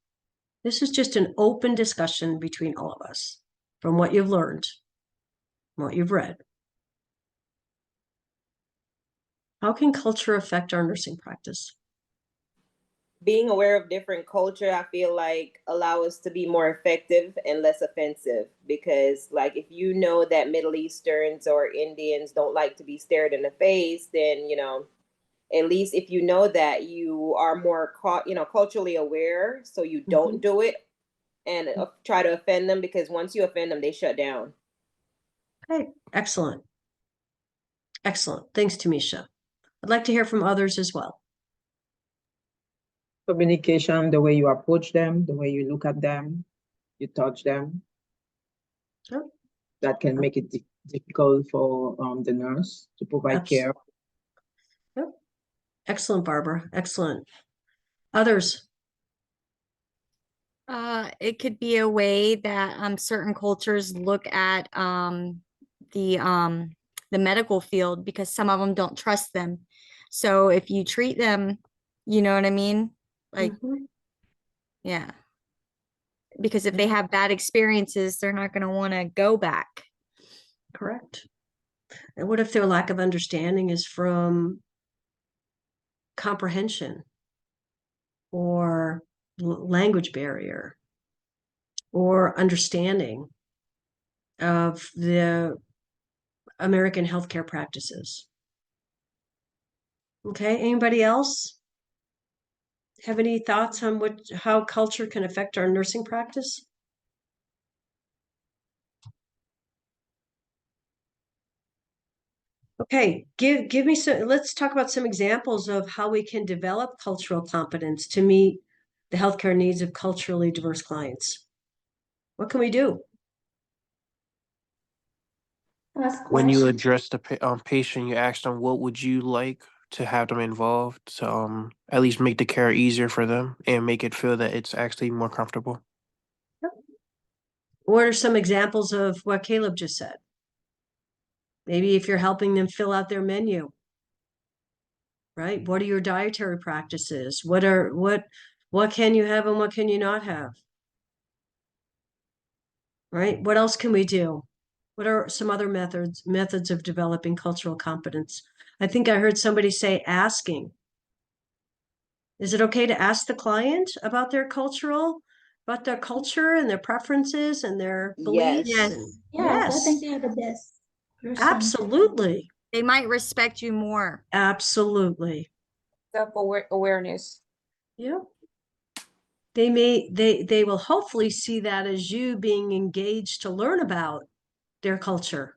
This is just an open discussion between all of us from what you've learned, what you've read. How can culture affect our nursing practice? Being aware of different culture, I feel like allow us to be more effective and less offensive, because like if you know that Middle Easterns or Indians don't like to be stared in the face, then at least if you know that, you are more culturally aware, so you don't do it and try to offend them, because once you offend them, they shut down. Okay, excellent. Excellent. Thanks, Tamisha. I'd like to hear from others as well. Communication, the way you approach them, the way you look at them, you touch them. Yep. That can make it difficult for the nurse to provide care. Yep. Excellent, Barbara. Excellent. Others? It could be a way that certain cultures look at the medical field, because some of them don't trust them. So if you treat them, you know what I mean? Like, yeah. Because if they have bad experiences, they're not going to want to go back. Correct. And what if their lack of understanding is from comprehension or language barrier or understanding of the American healthcare practices? Okay, anybody else have any thoughts on how culture can affect our nursing practice? Okay, give me some, let's talk about some examples of how we can develop cultural competence to meet the healthcare needs of culturally diverse clients. What can we do? Ask When you questions. address the patient, you ask them what would you like to have them involved to at least make the care easier for them and make it feel that it's actually more comfortable. What are some examples of what Caleb just said? Maybe if you're helping them fill out their menu, right? What are your dietary practices? What can you have and what can you not have? Right? What else can we do? What are some other methods of developing cultural competence? I think I heard somebody say asking. Is it okay to ask the client about their culture and their preferences and their beliefs? Yes. Yes, I think Yes, they're the best person. absolutely. They might respect you more. Absolutely. Self-awareness. Yeah. They will hopefully see that as you being engaged to learn about their culture,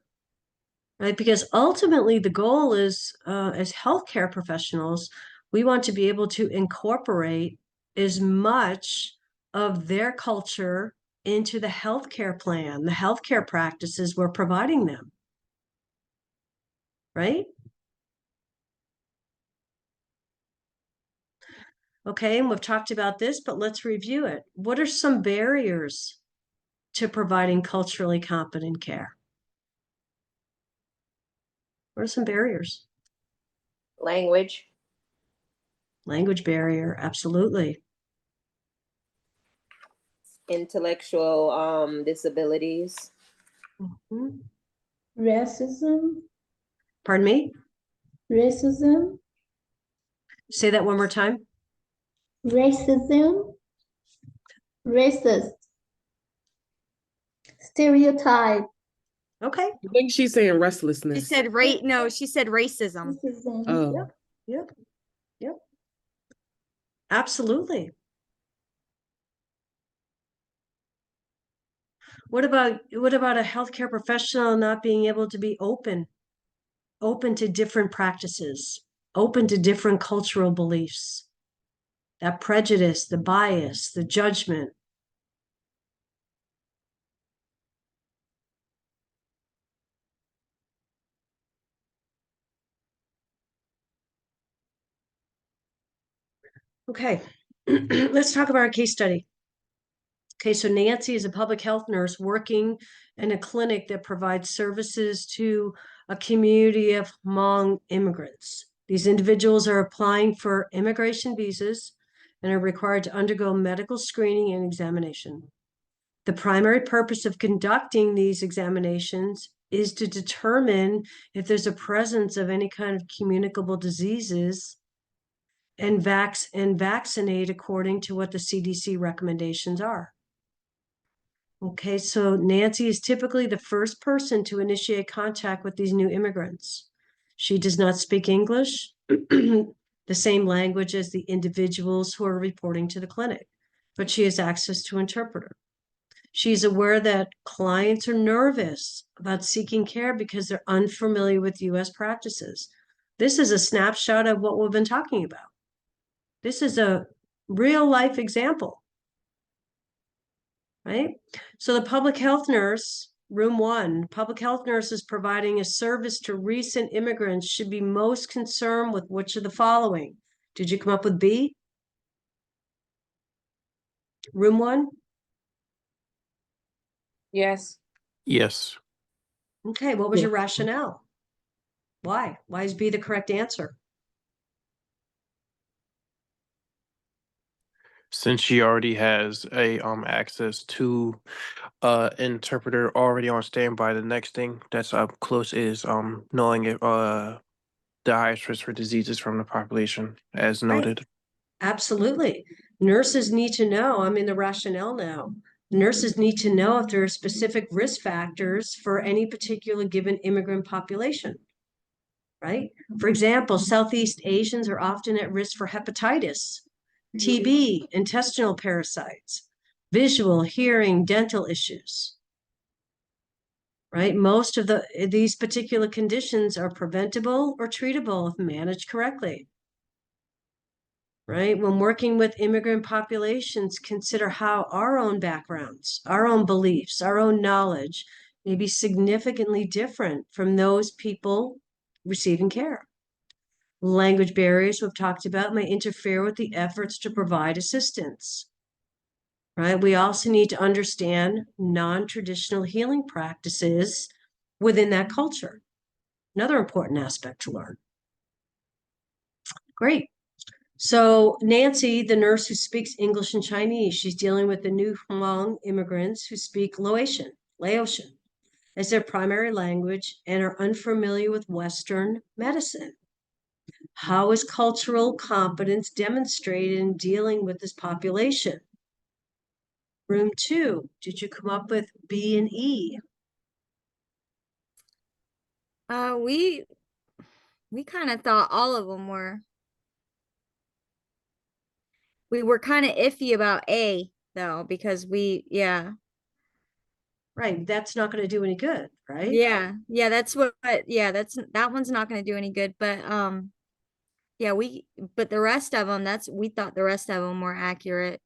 right? Because ultimately the goal is, as healthcare professionals, we want to be able to incorporate as much of their culture into the healthcare plan, the healthcare practices we're providing them, right? Okay, and we've talked about this, but let's review it. What are some barriers to providing culturally competent care? What are some barriers? Language, Language barrier, absolutely. intellectual disabilities, Mhm. Racism, Pardon me? racism, Say that one more time. racism, racist, stereotype, Okay. I think she's saying She restlessness. said no, she said racism. racism. Oh, Yep. Absolutely. What about a healthcare professional not being able to be open to different practices, open to different cultural beliefs? That prejudice, the bias, the judgment. Okay, let's talk about our case study. Okay, so Nancy is a public health nurse working in a clinic that provides services to a community of Hmong immigrants. These individuals are applying for immigration visas and are required to undergo medical screening and examination. The primary purpose of conducting these examinations is to determine if there's a presence of any kind of communicable diseases and vaccinate according to what the CDC recommendations are. Okay, so Nancy is typically the first person to initiate contact with these new immigrants. She does not speak English, the same language as the individuals who are reporting to the clinic, but she has access to interpreter. She's aware that clients are nervous about seeking care because they're unfamiliar with US practices. This is a snapshot of what we've been talking about. This is a real life example, right? So the public health nurse, room 1, public health nurses providing a service to recent immigrants should be most concerned with which of the following? Did you come up with B? Room 1? yes, Yes. Okay, what was Yeah. your rationale? Why? Why is B the correct answer? Since she already has a access to interpreter already on standby, the next thing that's up close is knowing if the highest risk for diseases from the population, as Right. noted. Absolutely. Nurses need to know, I'm in the rationale now. Nurses need to know if there are specific risk factors for any particular given immigrant population, right? For example, Southeast Asians are often at risk for hepatitis, TB, intestinal parasites, visual, hearing, dental issues, right? Most of these particular conditions are preventable or treatable if managed correctly. Right? When working with immigrant populations, consider how our own backgrounds, our own beliefs, our own knowledge may be significantly different from those people receiving care. Language barriers we've talked about may interfere with the efforts to provide assistance. Right? We also need to understand non-traditional healing practices within that culture. Another important aspect to learn. Great. So Nancy, the nurse who speaks English and Chinese, she's dealing with the new Hmong immigrants who speak Laotian as their primary language and are unfamiliar with Western medicine. How is cultural competence demonstrated in dealing with this population? Room 2, did you come up with B and E? We kind of thought all of them were. We were kind of iffy about A though, because yeah. Right, that's not gonna do any good, right? Yeah, yeah, that one's not gonna do any good, but yeah, but the rest of them, we thought the rest of them were accurate.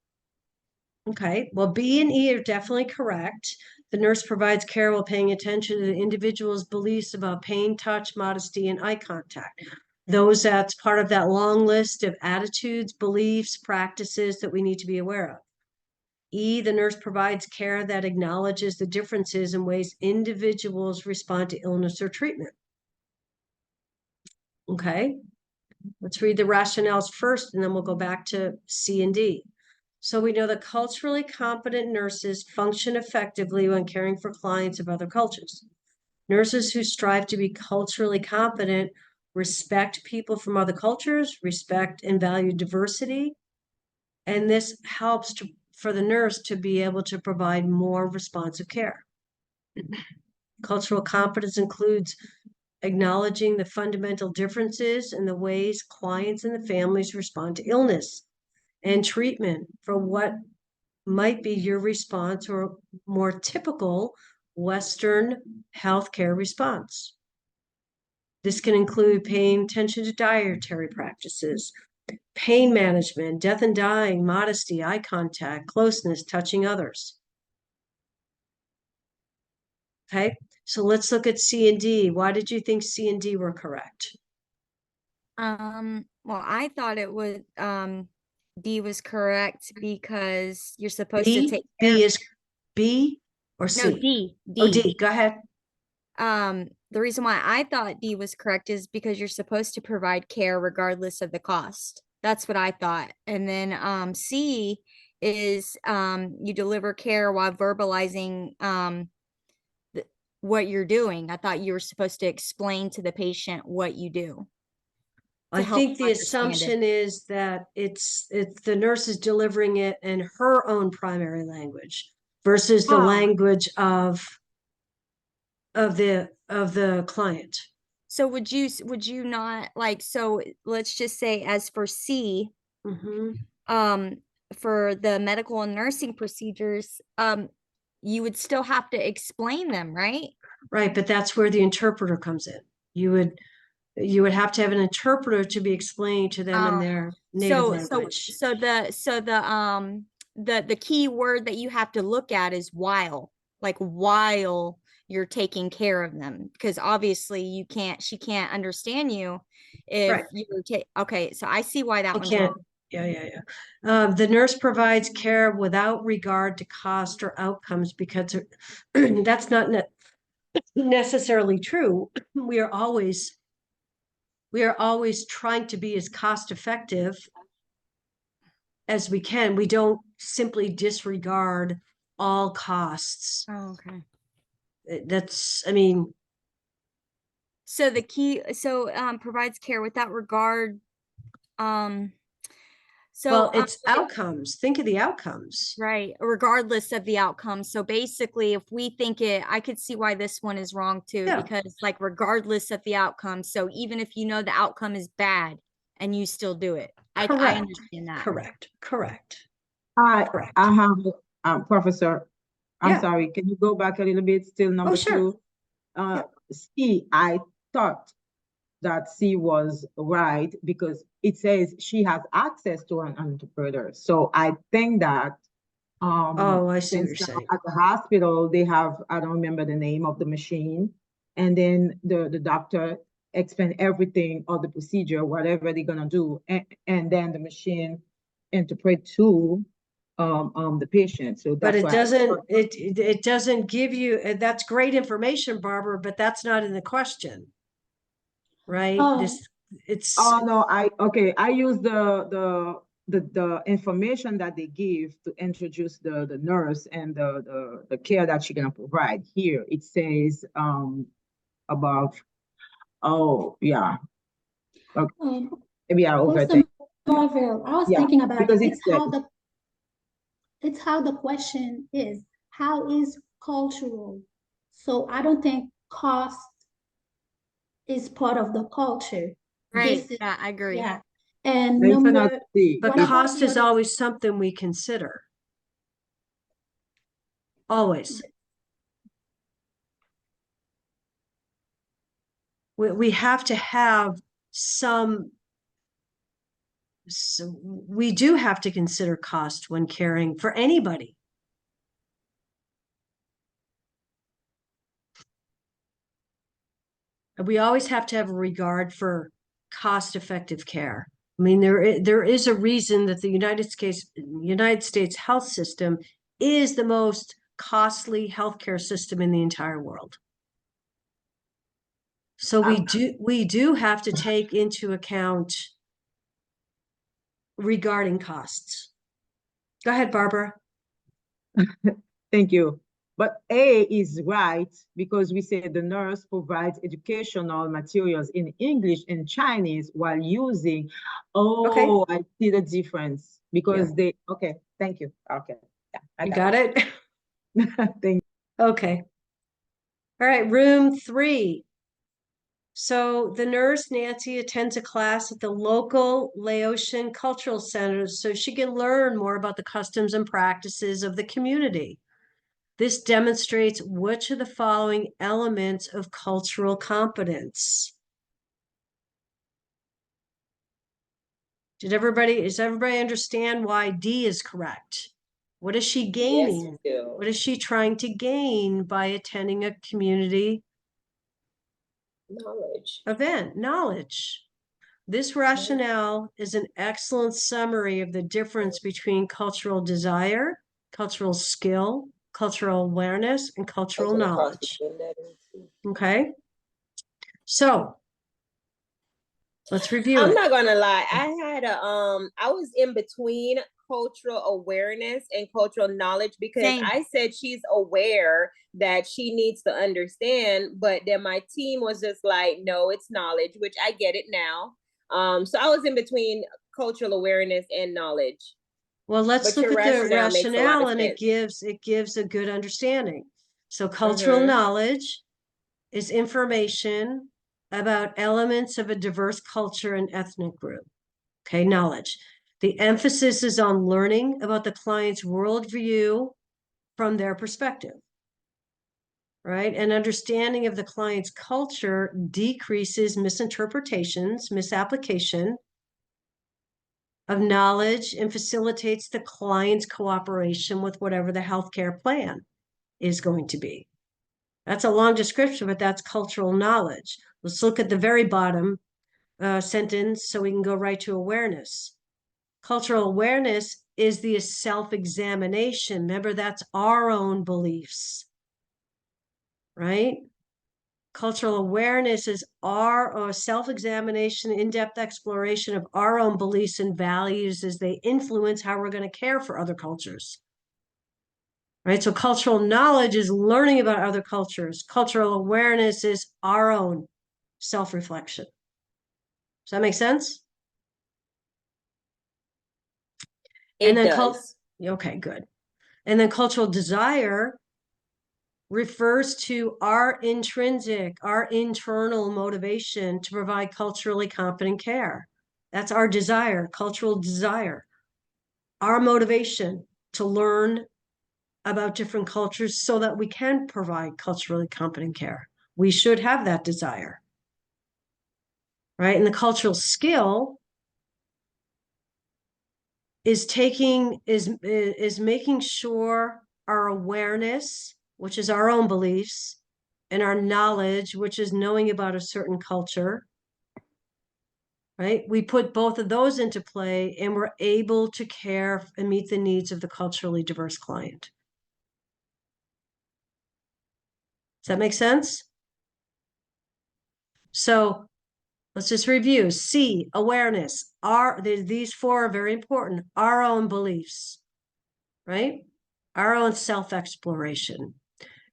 Okay, well, B and E are definitely correct. The nurse provides care while paying attention to the individual's beliefs about pain, touch, modesty, and eye contact. That's part of that long list of attitudes, beliefs, practices that we need to be aware of. E, the nurse provides care that acknowledges the differences in ways individuals respond to illness or treatment. Okay, let's read the rationales first, and then we'll go back to C and D. So we know that culturally competent nurses function effectively when caring for clients of other cultures. Nurses who strive to be culturally competent respect people from other cultures, respect and value diversity, and this helps for the nurse to be able to provide more responsive care. Cultural competence includes acknowledging the fundamental differences in the ways clients and the families respond to illness and treatment for what might be your response or more typical Western healthcare response. This can include paying attention to dietary practices, pain management, death and dying, modesty, eye contact, closeness, touching others. Okay, so let's look at C and D. Why did you think C and D were correct? Well, I thought it would, D was correct because you're supposed to B, take care. B is B or C? No, D. Oh, D, go ahead. The reason why I thought D was correct is because you're supposed to provide care regardless of the cost. That's what I thought. And then C is you deliver care while verbalizing what you're doing. I thought you were supposed to explain to the patient what you do. I think the assumption is that it's the nurse is delivering it in her own primary language versus the language of the client. So would you not like, so let's just say as for C, for the medical and nursing procedures, you would still have to explain them, right? Right, but that's where the interpreter comes in. You would have to have an interpreter to be explaining to them in their native language. So the key word that you have to look at is while you're taking care of them, because obviously she can't understand you if you're okay, so I see why that one's wrong. Yeah. The nurse provides care without regard to cost or outcomes because that's not necessarily true. We are always trying to be as cost effective as we can. We don't simply disregard all costs. Oh, okay. So the key, provides care without regard. Well, it's outcomes. Think of the outcomes. Right. Regardless of the outcome. So basically, if we think I could see why this one is wrong too, because like regardless of the outcome. So even if you know the outcome is bad and you still do it. I understand that. Correct. I have, Professor, I'm sorry, can you go back a little bit? Still number two. C, I thought that C was right because it says she has access to an interpreter. So I think that I see what you're saying. At the hospital they have, I don't remember the name of the machine, and then the doctor explain everything of the procedure, whatever they're gonna do, and then the machine interpret to the patient. So but it doesn't give you, that's great information, Barbara, but that's not in the question. Right? No, I use the information that they give to introduce the nurse and the care that she's gonna provide. Here it says about maybe I overthink. Marvel, I was thinking about it. It's how the question is. How is cultural? So I don't think cost is part of the culture. Right. Yeah, I agree. Yeah. And Then you cannot number, see. But what about cost the is other- always something we consider. Always. We have to have some, we do have to consider cost when caring for anybody. We always have to have a regard for cost-effective care. I mean, there is a reason that the United States health system is the most costly healthcare system in the entire world. So we do have to take into account regarding costs. Go ahead, Barbara. Thank you. But A is right because we say the nurse provides educational materials in English and Chinese while using. Oh, I see the difference because okay, thank you. Okay. Yeah, I You got it? Thank you. Okay. All right, room 3. So the nurse, Nancy, attends a class at the local Laotian Cultural Center so she can learn more about the customs and practices of the community. This demonstrates which of the following elements of cultural competence. Does everybody understand why D is correct? What is she gaining? Yes, we What is she trying to gain by attending a community do. Knowledge. event? Knowledge. This rationale is an excellent summary of the difference between cultural desire, cultural skill, cultural awareness, and cultural That's what I crossed knowledge. between that and two. Okay. So let's review I'm it. not gonna lie. I was in between cultural awareness and cultural knowledge because Same. I said she's aware that she needs to understand, but then my team was just like, no, it's knowledge, which I get it now. So I was in between cultural awareness and knowledge. Well, let's But look your at the rationale makes a lot rationale of and it sense. gives a good understanding. So cultural Mhm. knowledge is information about elements of a diverse culture and ethnic group. Okay, knowledge. The emphasis is on learning about the client's worldview from their perspective, right? And understanding of the client's culture decreases misinterpretations, misapplication of knowledge, and facilitates the client's cooperation with whatever the healthcare plan is going to be. That's a long description, but that's cultural knowledge. Let's look at the very bottom sentence so we can go right to awareness. Cultural awareness is the self-examination. Remember, that's our own beliefs, right? Cultural awareness is our self-examination, in-depth exploration of our own beliefs and values as they influence how we're going to care for other cultures. Right? So cultural knowledge is learning about other cultures. Cultural awareness is our own self-reflection. Does that make sense? It does. Okay, good. And then cultural desire refers to our intrinsic, our internal motivation to provide culturally competent care. That's our desire, cultural desire. Our motivation to learn about different cultures so that we can provide culturally competent care. We should have that desire, right? And the cultural skill is making sure our awareness, which is our own beliefs, and our knowledge, which is knowing about a certain culture, right? We put both of those into play and we're able to care and meet the needs of the culturally diverse client. Does that make sense? So let's just review. C, awareness. These 4 are very important. Our own beliefs, right? Our own self-exploration.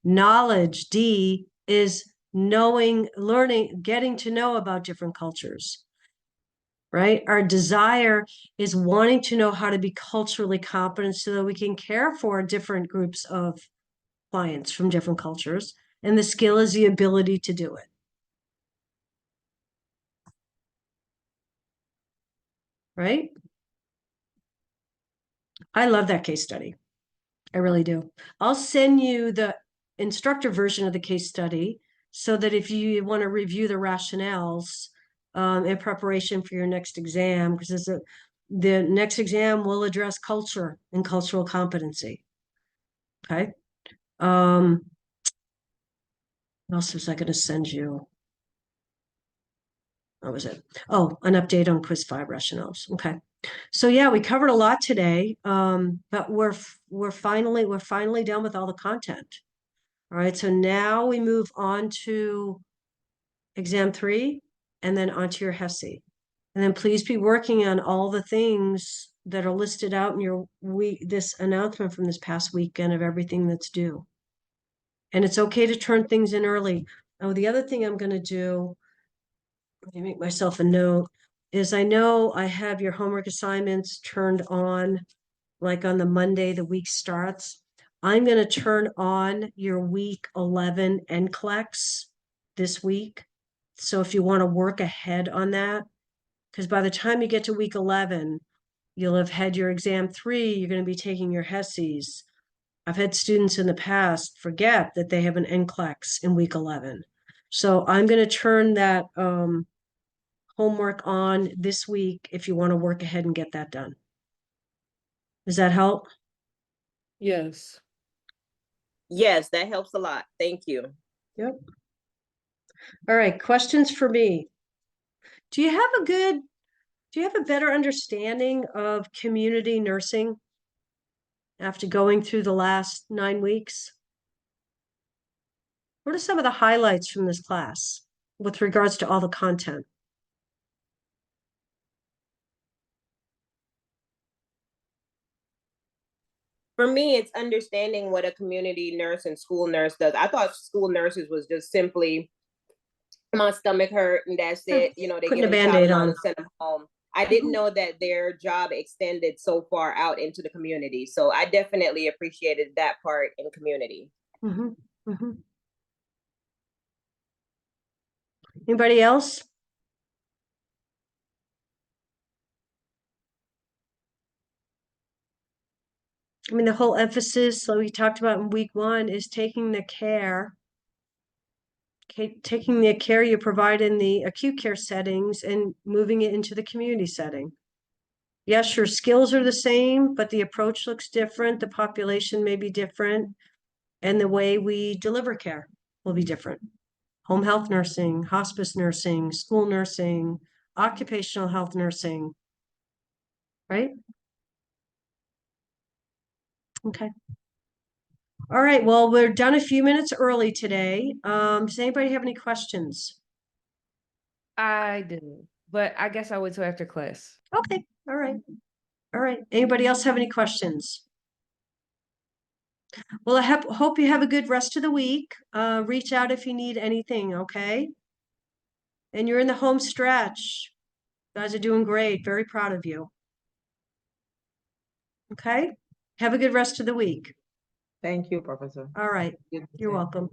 Knowledge, D, is knowing, learning, getting to know about different cultures, right? Our desire is wanting to know how to be culturally competent so that we can care for different groups of clients from different cultures. And the skill is the ability to do it. right? I love that case study. I really do. I'll send you the instructor version of the case study so that if you want to review the rationales in preparation for your next exam, because the next exam will address culture and cultural competency. Okay. What else was I going to send you? What was it? Oh, an update on quiz 5 rationales. Okay. So yeah, we covered a lot today. But we're finally done with all the content. All right, so now we move on to exam 3 and then onto your HESI. And then please be working on all the things that are listed out in your this announcement from this past weekend of everything that's due. And it's okay to turn things in early. Oh, the other thing I'm going to do, let me make myself a note, is I know I have your homework assignments turned on like on the Monday the week starts. I'm going to turn on your week 11 NCLEX this week. So if you want to work ahead on that, because by the time you get to week 11, you'll have had your exam 3, you're going to be taking your HESIs. I've had students in the past forget that they have an NCLEX in week 11. So I'm going to turn that homework on this week if you want to work ahead and get that done. Does that help? Yes. Yes, that helps a lot. Thank you. Yep. All right, questions for me. Do you have a better understanding of community nursing after going through the last 9 weeks? What are some of the highlights from this class with regards to all the content? For me, it's understanding what a community nurse and school nurse does. I thought school nurses was just simply my stomach hurt and that's it. You know, they Putting give a them Band-Aid Tylenol on. and send them home. I didn't know that their job extended so far out into the community. So I definitely appreciated that part in community. Anybody else? I mean, the whole emphasis, so we talked about in week 1, is taking the care you provide in the acute care settings and moving it into the community setting. Yes, your skills are the same, but the approach looks different. The population may be different, and the way we deliver care will be different. Home health nursing, hospice nursing, school nursing, occupational health nursing, right? Okay. All right, well, we're done a few minutes early today. Does anybody have any questions? I do, but I guess I'll wait till after class. Okay, all right. All right, anybody else have any questions? Well, I hope you have a good rest of the week. Reach out if you need anything, okay? And you're in the home stretch. You guys are doing great. Very proud of you. Okay? Have a good rest of the week. Thank you, Professor. All right. Good You're day. welcome.